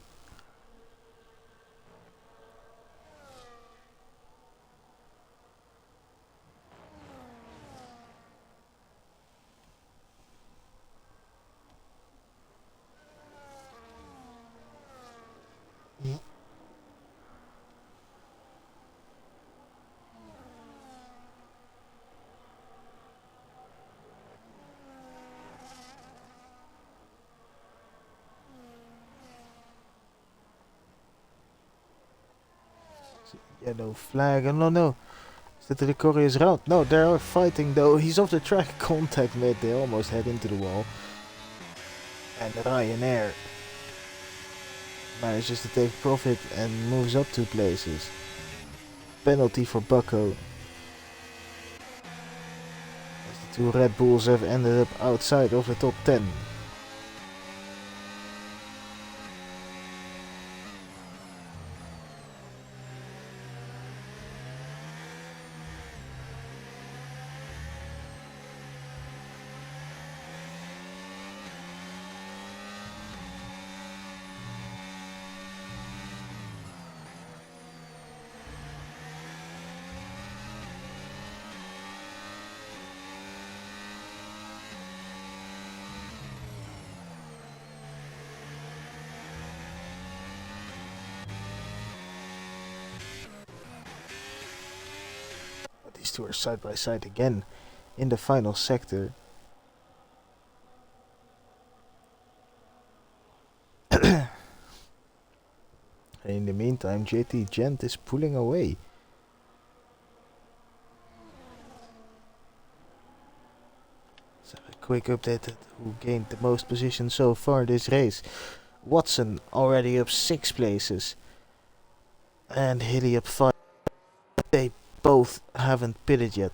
Yellow flag. Oh no. Is that the Licorious round? No, they are fighting though. He's off the track. Contact made. They almost head into the wall. And Ryanair manages to take profit and moves up 2 places. Penalty for Bucko. As the 2 Red Bulls have ended up outside of the top 10. These two are side by side again in the final sector. In the meantime, JT Gent is pulling away. So a quick update at who gained the most position so far this race. Watson already up 6 places. and Hilly up 5. They both haven't pitted yet.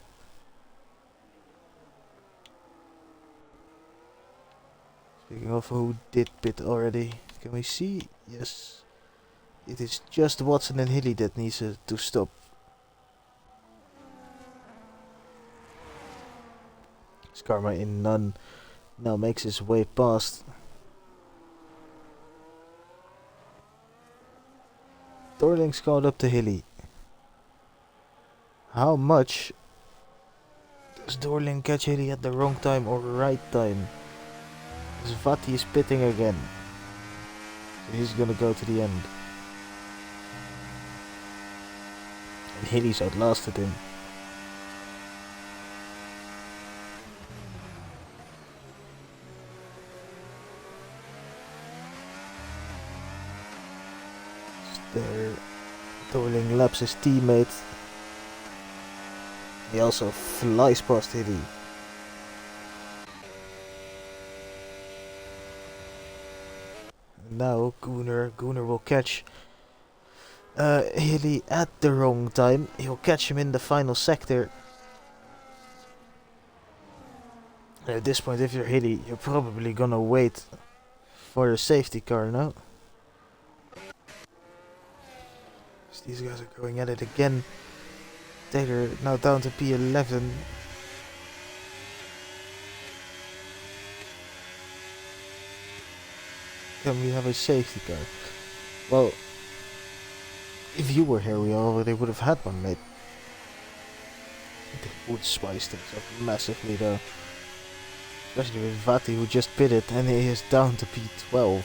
Speaking of who did pit already, can we see? Yes. It is just Watson and Hilly that needs to stop. Skarma in none now makes his way past. Dorling's caught up to Hilly. How much does Dorling catch Hilly at the wrong time or right time? Svati is pitting again. So he's gonna go to the end. And Hilly's outlasted him. There, Dorling laps his teammate. He also flies past Hilly. Now Gunnar will catch Hilly at the wrong time. He'll catch him in the final sector. And at this point, if you're Hilly, you're probably gonna wait for your safety car now. So these guys are going at it again. Taylor now down to P11. Can we have a safety car? Well, if you were here, we already would have had one made. They would spice things up massively though. Especially with Vati, who just pitted and he is down to P12.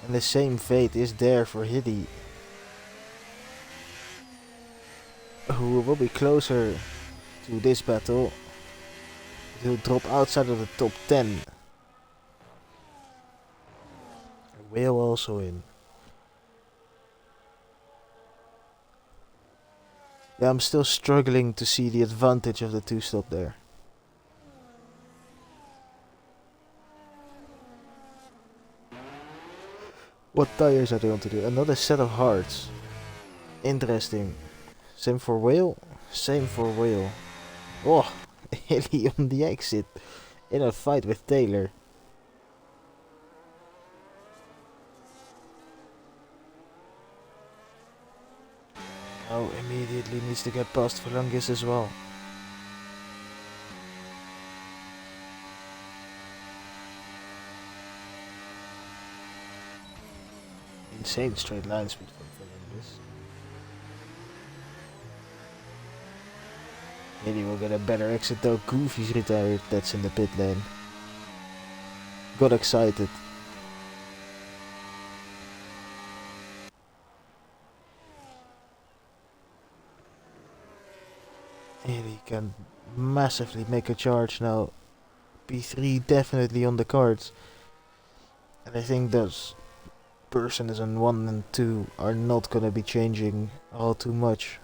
And the same fate is there for Hilly, who will be closer to this battle. He'll drop outside of the top 10. Whale also in. Yeah, I'm still struggling to see the advantage of the two-stop there. What tires are they going to do? Another set of hards. Interesting. Same for Whale. Same for Whale. Oh, Hilly on the exit in a fight with Taylor. Oh, immediately needs to get past Philungis as well. Insane straight line speed from Philungis. Maybe we'll get a better exit though. Goofy's retired, that's in the pit lane. Got excited. Here he can massively make a charge now. P3 definitely on the cards. And I think those persons in 1 and 2 are not gonna be changing all too much.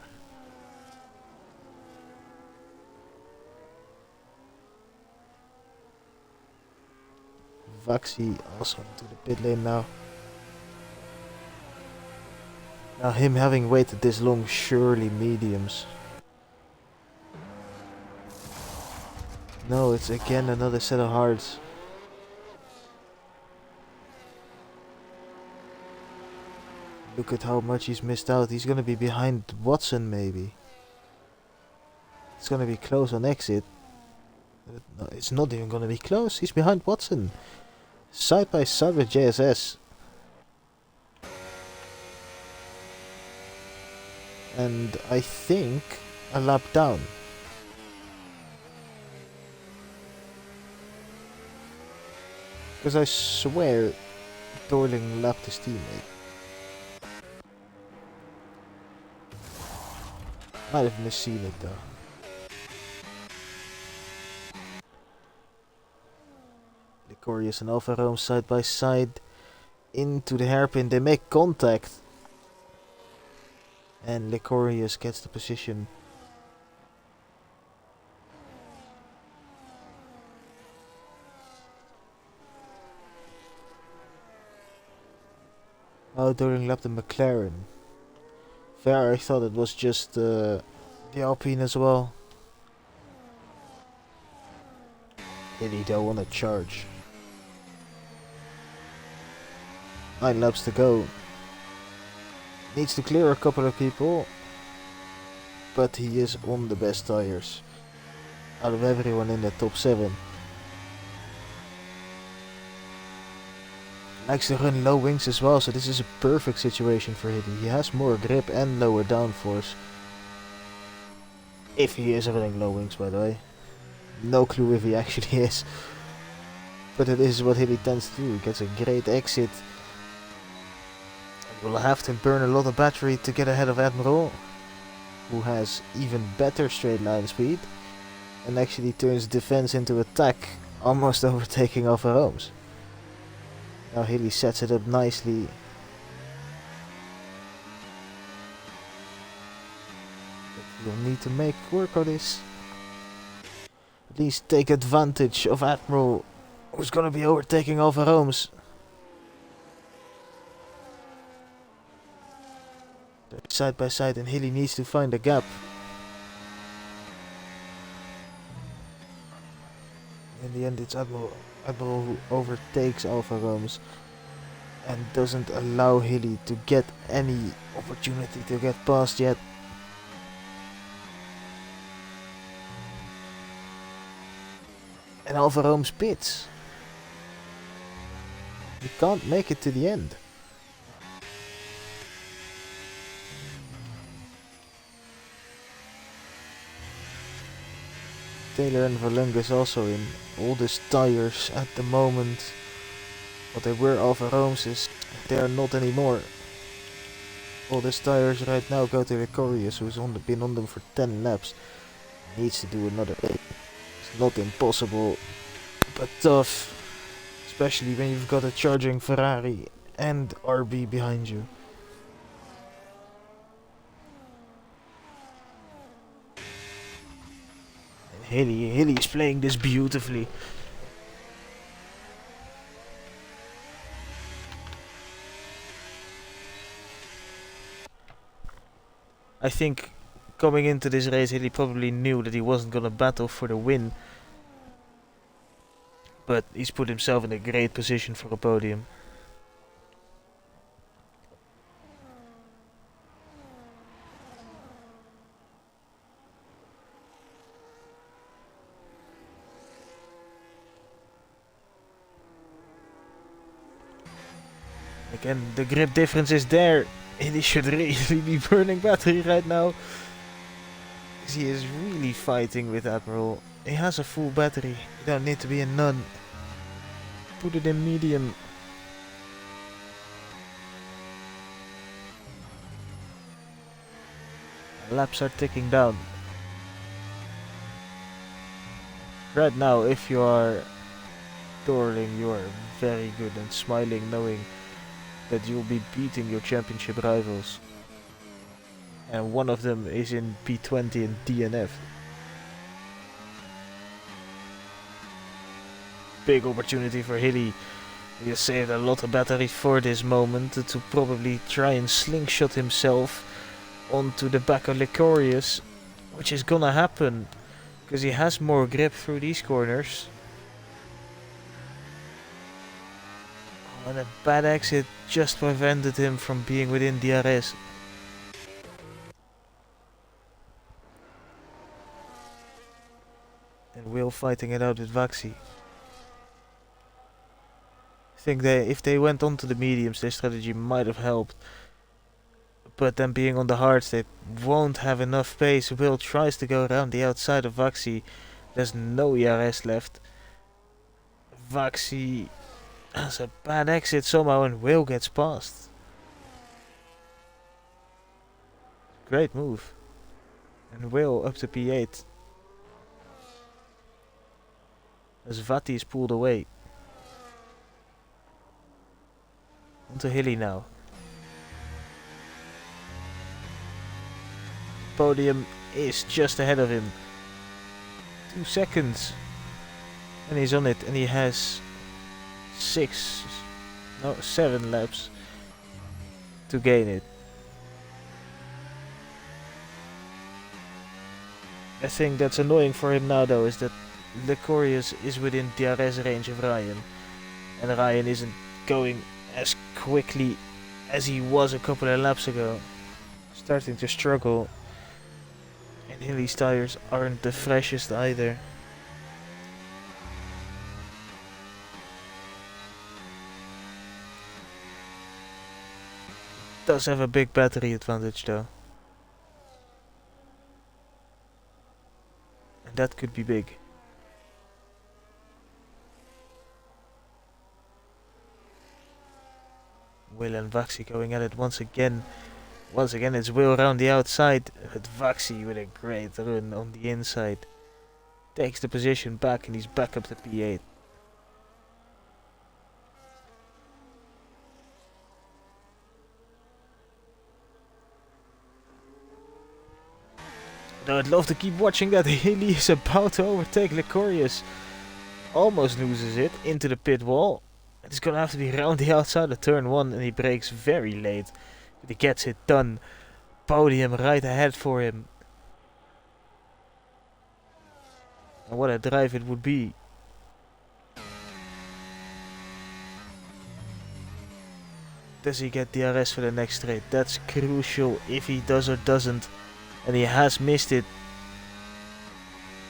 Vaxi also into the pit lane now. Now him having waited this long, surely mediums. No, it's again another set of hards. Look at how much he's missed out. He's gonna be behind Watson maybe. It's gonna be close on exit. No, it's not even gonna be close. He's behind Watson. Side by side with JSS. And I think a lap down. Because I swear Dorling lapped his teammate. Might have misseen it though. Licorius and Alfa Romeo side by side into the hairpin. They make contact. And Licorius gets the position. Oh, Dorling lapped the McLaren. Fair, I thought it was just the Alpine as well. Hilly don't want to charge. 9 laps to go. Needs to clear a couple of people. But he is on the best tires. Out of everyone in the top 7. Likes to run low wings as well, so this is a perfect situation for him. He has more grip and lower downforce. If he is running low wings, by the way. No clue if he actually is. But it is what Hilly tends to do. He gets a great exit. Will have to burn a lot of battery to get ahead of Admiral, who has even better straight line speed and actually turns defense into attack, almost overtaking Alfa-Rome's. Now Hilly sets it up nicely. But you'll need to make work of this. At least take advantage of Admiral, who's gonna be overtaking Alfa-Rome's. They're side by side and Hilly needs to find a gap. In the end it's Admiral who overtakes Alfa-Rome's and doesn't allow Hilly to get any opportunity to get past yet. And Alfa-Rome's pits. He can't make it to the end. Taylor and Verlungus also in oldest tires at the moment. What they were Alfa Rome's, they are not anymore. Oldest tires right now go to Licorius, who's been on them for 10 laps. Needs to do another 8. It's not impossible, but tough. Especially when you've got a charging Ferrari and RB behind you. Hilly is playing this beautifully. I think coming into this race, Hilly probably knew that he wasn't gonna battle for the win. But he's put himself in a great position for a podium. Again, the grip difference is there. And he should really be burning battery right now. Because he is really fighting with Admiral. He has a full battery. You don't need to be a nun. Put it in medium. Laps are ticking down. Right now, if you are touring, you are very good and smiling, knowing that you'll be beating your championship rivals. And one of them is in P20 and DNF. Big opportunity for Hilly. He has saved a lot of battery for this moment to probably try and slingshot himself onto the back of Licorius, which is gonna happen because he has more grip through these corners. And a bad exit just prevented him from being within DRS. And Will fighting it out with Vaxi. I think if they went on to the mediums, their strategy might have helped. But then being on the hards, they won't have enough pace. Will tries to go around the outside of Vaxi. There's no ERS left. Vaxi has a bad exit somehow and Will gets past. Great move. And Will up to P8. As Vati is pulled away. Onto Hilly now. Podium is just ahead of him. 2 seconds. And he's on it and he has 7 laps to gain it. The thing that's annoying for him now though is that Licorius is within DRS range of Ryan, and Ryan isn't going as quickly as he was a couple of laps ago. Starting to struggle, and Hilly's tires aren't the freshest either. Does have a big battery advantage though. And that could be big. Will and Vaxi going at it once again. Once again it's Will around the outside, but Vaxi with a great run on the inside. Takes the position back and he's back up to P8. Though I'd love to keep watching that. Hilly is about to overtake Licorius. Almost loses it into the pit wall. It's gonna have to be around the outside of turn 1 and he brakes very late. But he gets it done. Podium right ahead for him. And what a drive it would be. Does he get DRS for the next straight? That's crucial if he does or doesn't. And he has missed it.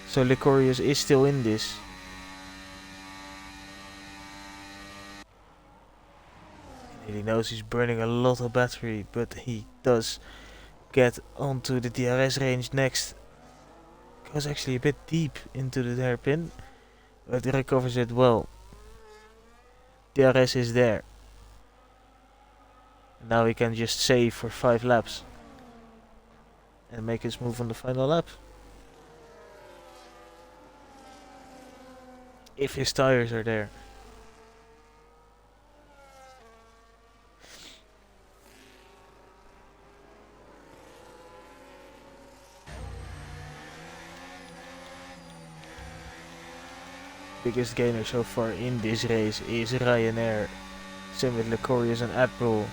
So Licorius is still in this. And he knows he's burning a lot of battery, but he does get onto the DRS range next. Goes actually a bit deep into the hairpin, but he recovers it well. DRS is there. Now he can just save for 5 laps. And make his move on the final lap. If his tires are there. Biggest gainer so far in this race is Ryanair. Same with Licorius and Admiral.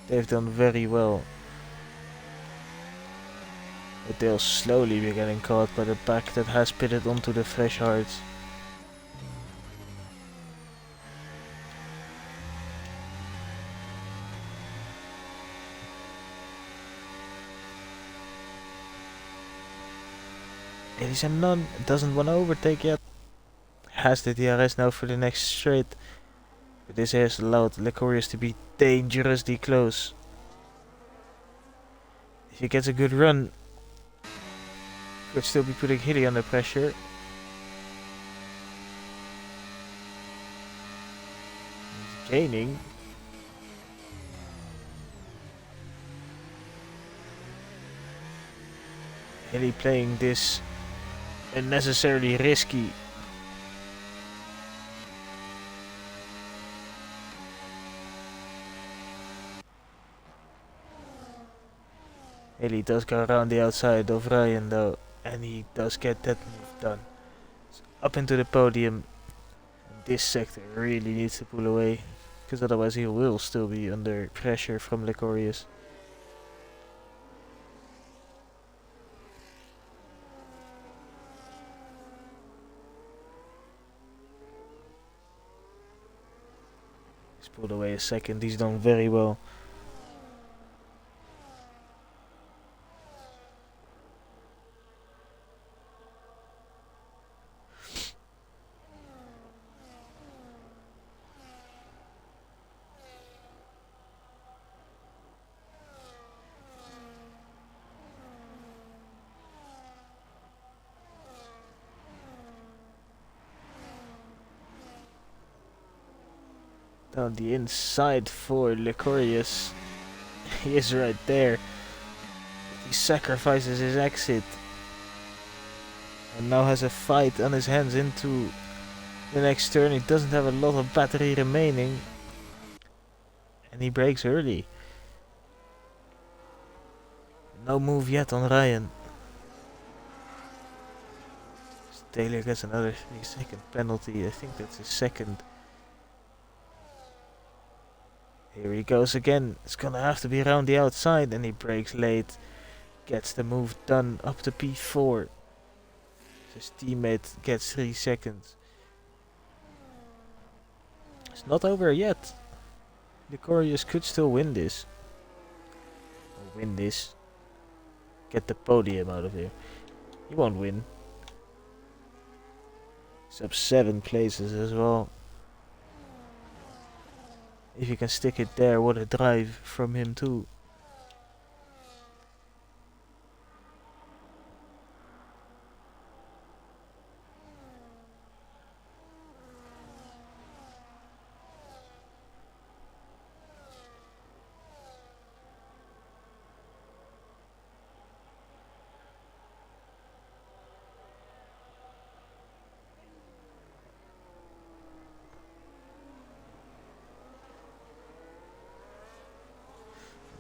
They've done very well. But they'll slowly be getting caught by the pack that has pitted onto the fresh hards. Ladies and none, doesn't want to overtake yet. Has the DRS now for the next straight. But this has allowed Licorius to be dangerously close. If he gets a good run, could still be putting Hilly under pressure. He's gaining. Hilly playing this unnecessarily risky. Hilly does go around the outside of Ryan though, and he does get that move done. So up into the podium. And this sector really needs to pull away, because otherwise he will still be under pressure from Licorius. He's pulled away a second, he's done very well. Down the inside for Licorius. He is right there. He sacrifices his exit. And now has a fight on his hands into the next turn. He doesn't have a lot of battery remaining. And he brakes early. No move yet on Ryan. Taylor gets another 3-second penalty. I think that's his second. Here he goes again. It's gonna have to be around the outside, and he brakes late. Gets the move done up to P4. His teammate gets 3 seconds. It's not over yet. The Couriers could still win this. Or win this. Get the podium out of here. He won't win. He's up 7 places as well. If you can stick it there, what a drive from him too.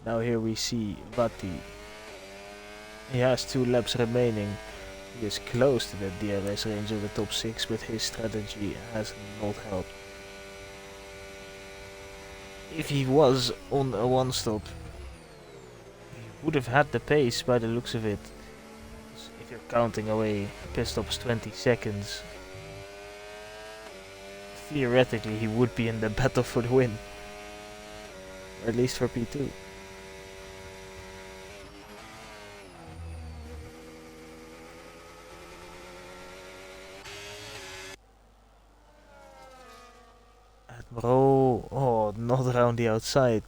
Now here we see Vati. He has 2 laps remaining. He is close to the DRS range of the top 6, but his strategy has not helped. If he was on a 1-stop, he would have had the pace by the looks of it. If you're counting away pit stops 20 seconds, theoretically he would be in the battle for the win. Or at least for P2. Bro, oh, not around the outside.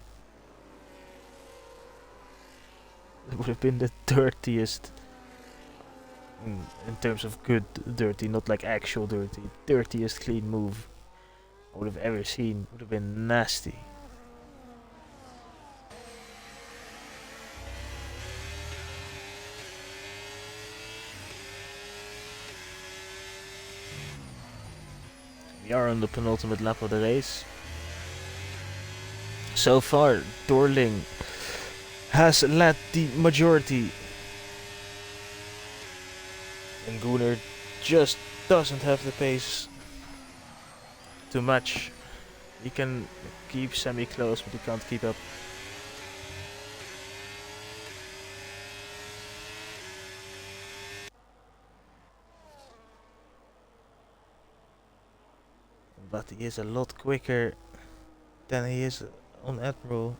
It would have been the dirtiest, in terms of good dirty, not like actual dirty, dirtiest clean move I would have ever seen. Would have been nasty. We are on the penultimate lap of the race. So far, Dorling has led the majority. And Gunnar just doesn't have the pace to match. He can keep semi-close, but he can't keep up. But he is a lot quicker than he is on Admiral.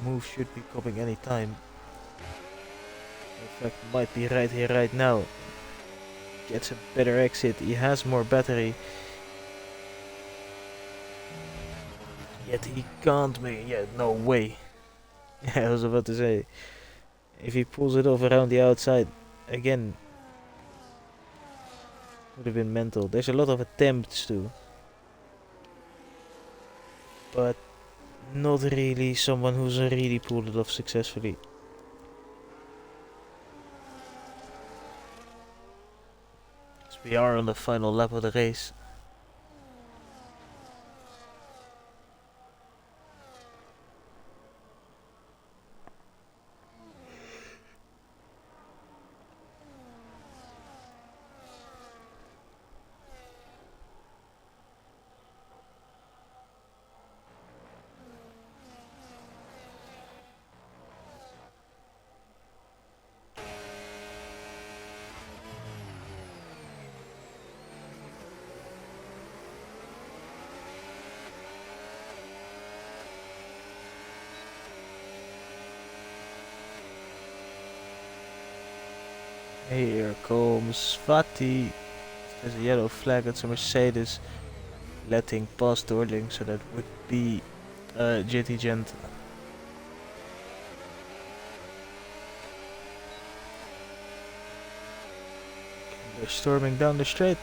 Move should be coming any time. In fact, might be right here, right now. Gets a better exit. He has more battery. Yet he can't make. Yeah, no way. Yeah, I was about to say. If he pulls it off around the outside again, would have been mental. There's a lot of attempts too, but not really someone who's really pulled it off successfully. So we are on the final lap of the race. Here comes Vati. There's a yellow flag. It's a Mercedes letting pass Dorling, so that would be Jitty Gent. They're storming down the straight.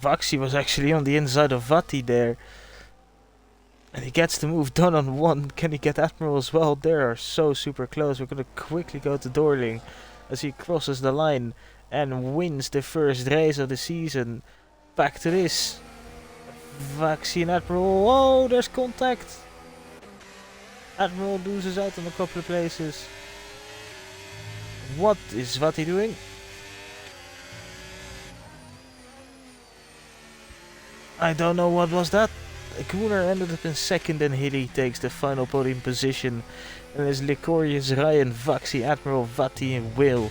Vaxi was actually on the inside of Vati there. And he gets the move done on 1. Can he get Admiral as well? They are so super close. We're gonna quickly go to Dorling as he crosses the line and wins the first race of the season. Back to this. Vaxi and Admiral. Oh, there's contact. Admiral loses out on a couple of places. What is Vati doing? I don't know what was that. Gunnar ended up in second and Hilly takes the final podium position. And it's Licorius, Ryan, Vaxi, Admiral, Vati and Will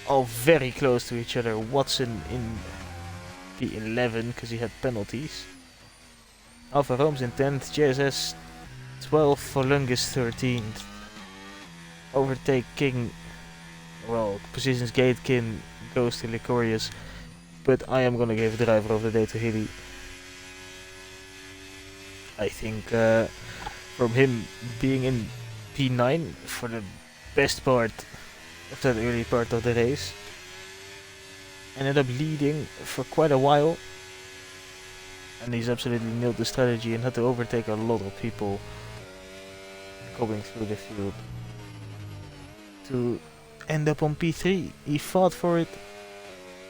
all very close to each other. Watson in P11 because he had penalties. Alfa Rome's in 10th, JSS 12th, Volungus 13th. Overtake King, well, positions Gatekin goes to Licorius, but I am gonna give driver of the day to Hilly. I think from him being in P9 for the best part of that early part of the race, ended up leading for quite a while, and he's absolutely nailed the strategy and had to overtake a lot of people going through the field to end up on P3. He fought for it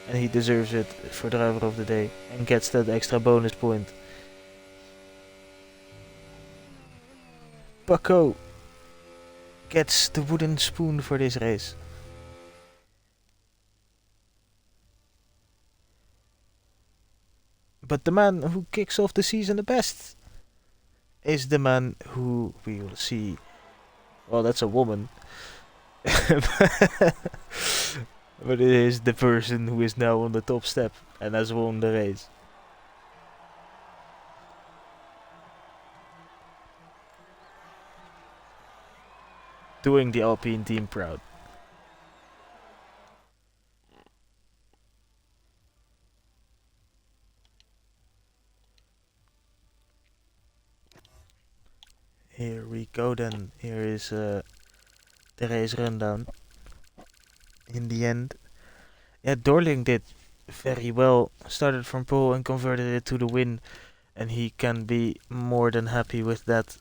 and he deserves it for driver of the day and gets that extra bonus point. Paco gets the wooden spoon for this race. But the man who kicks off the season the best is the man who we will see. Well, that's a woman. But it is the person who is now on the top step and has won the race. Doing the Alpine team proud. Here we go then. Here is the race rundown. In the end, yeah, Dorling did very well. Started from pole and converted it to the win, and he can be more than happy with that.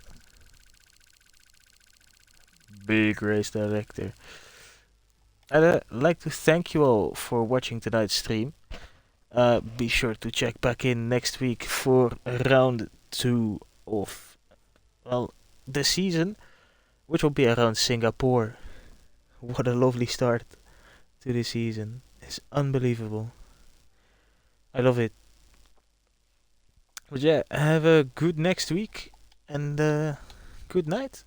Big race director. I'd like to thank you all for watching tonight's stream. Be sure to check back in next week for round 2 of, well, the season, which will be around Singapore. What a lovely start to the season. It's unbelievable. I love it. But yeah, have a good next week and good night.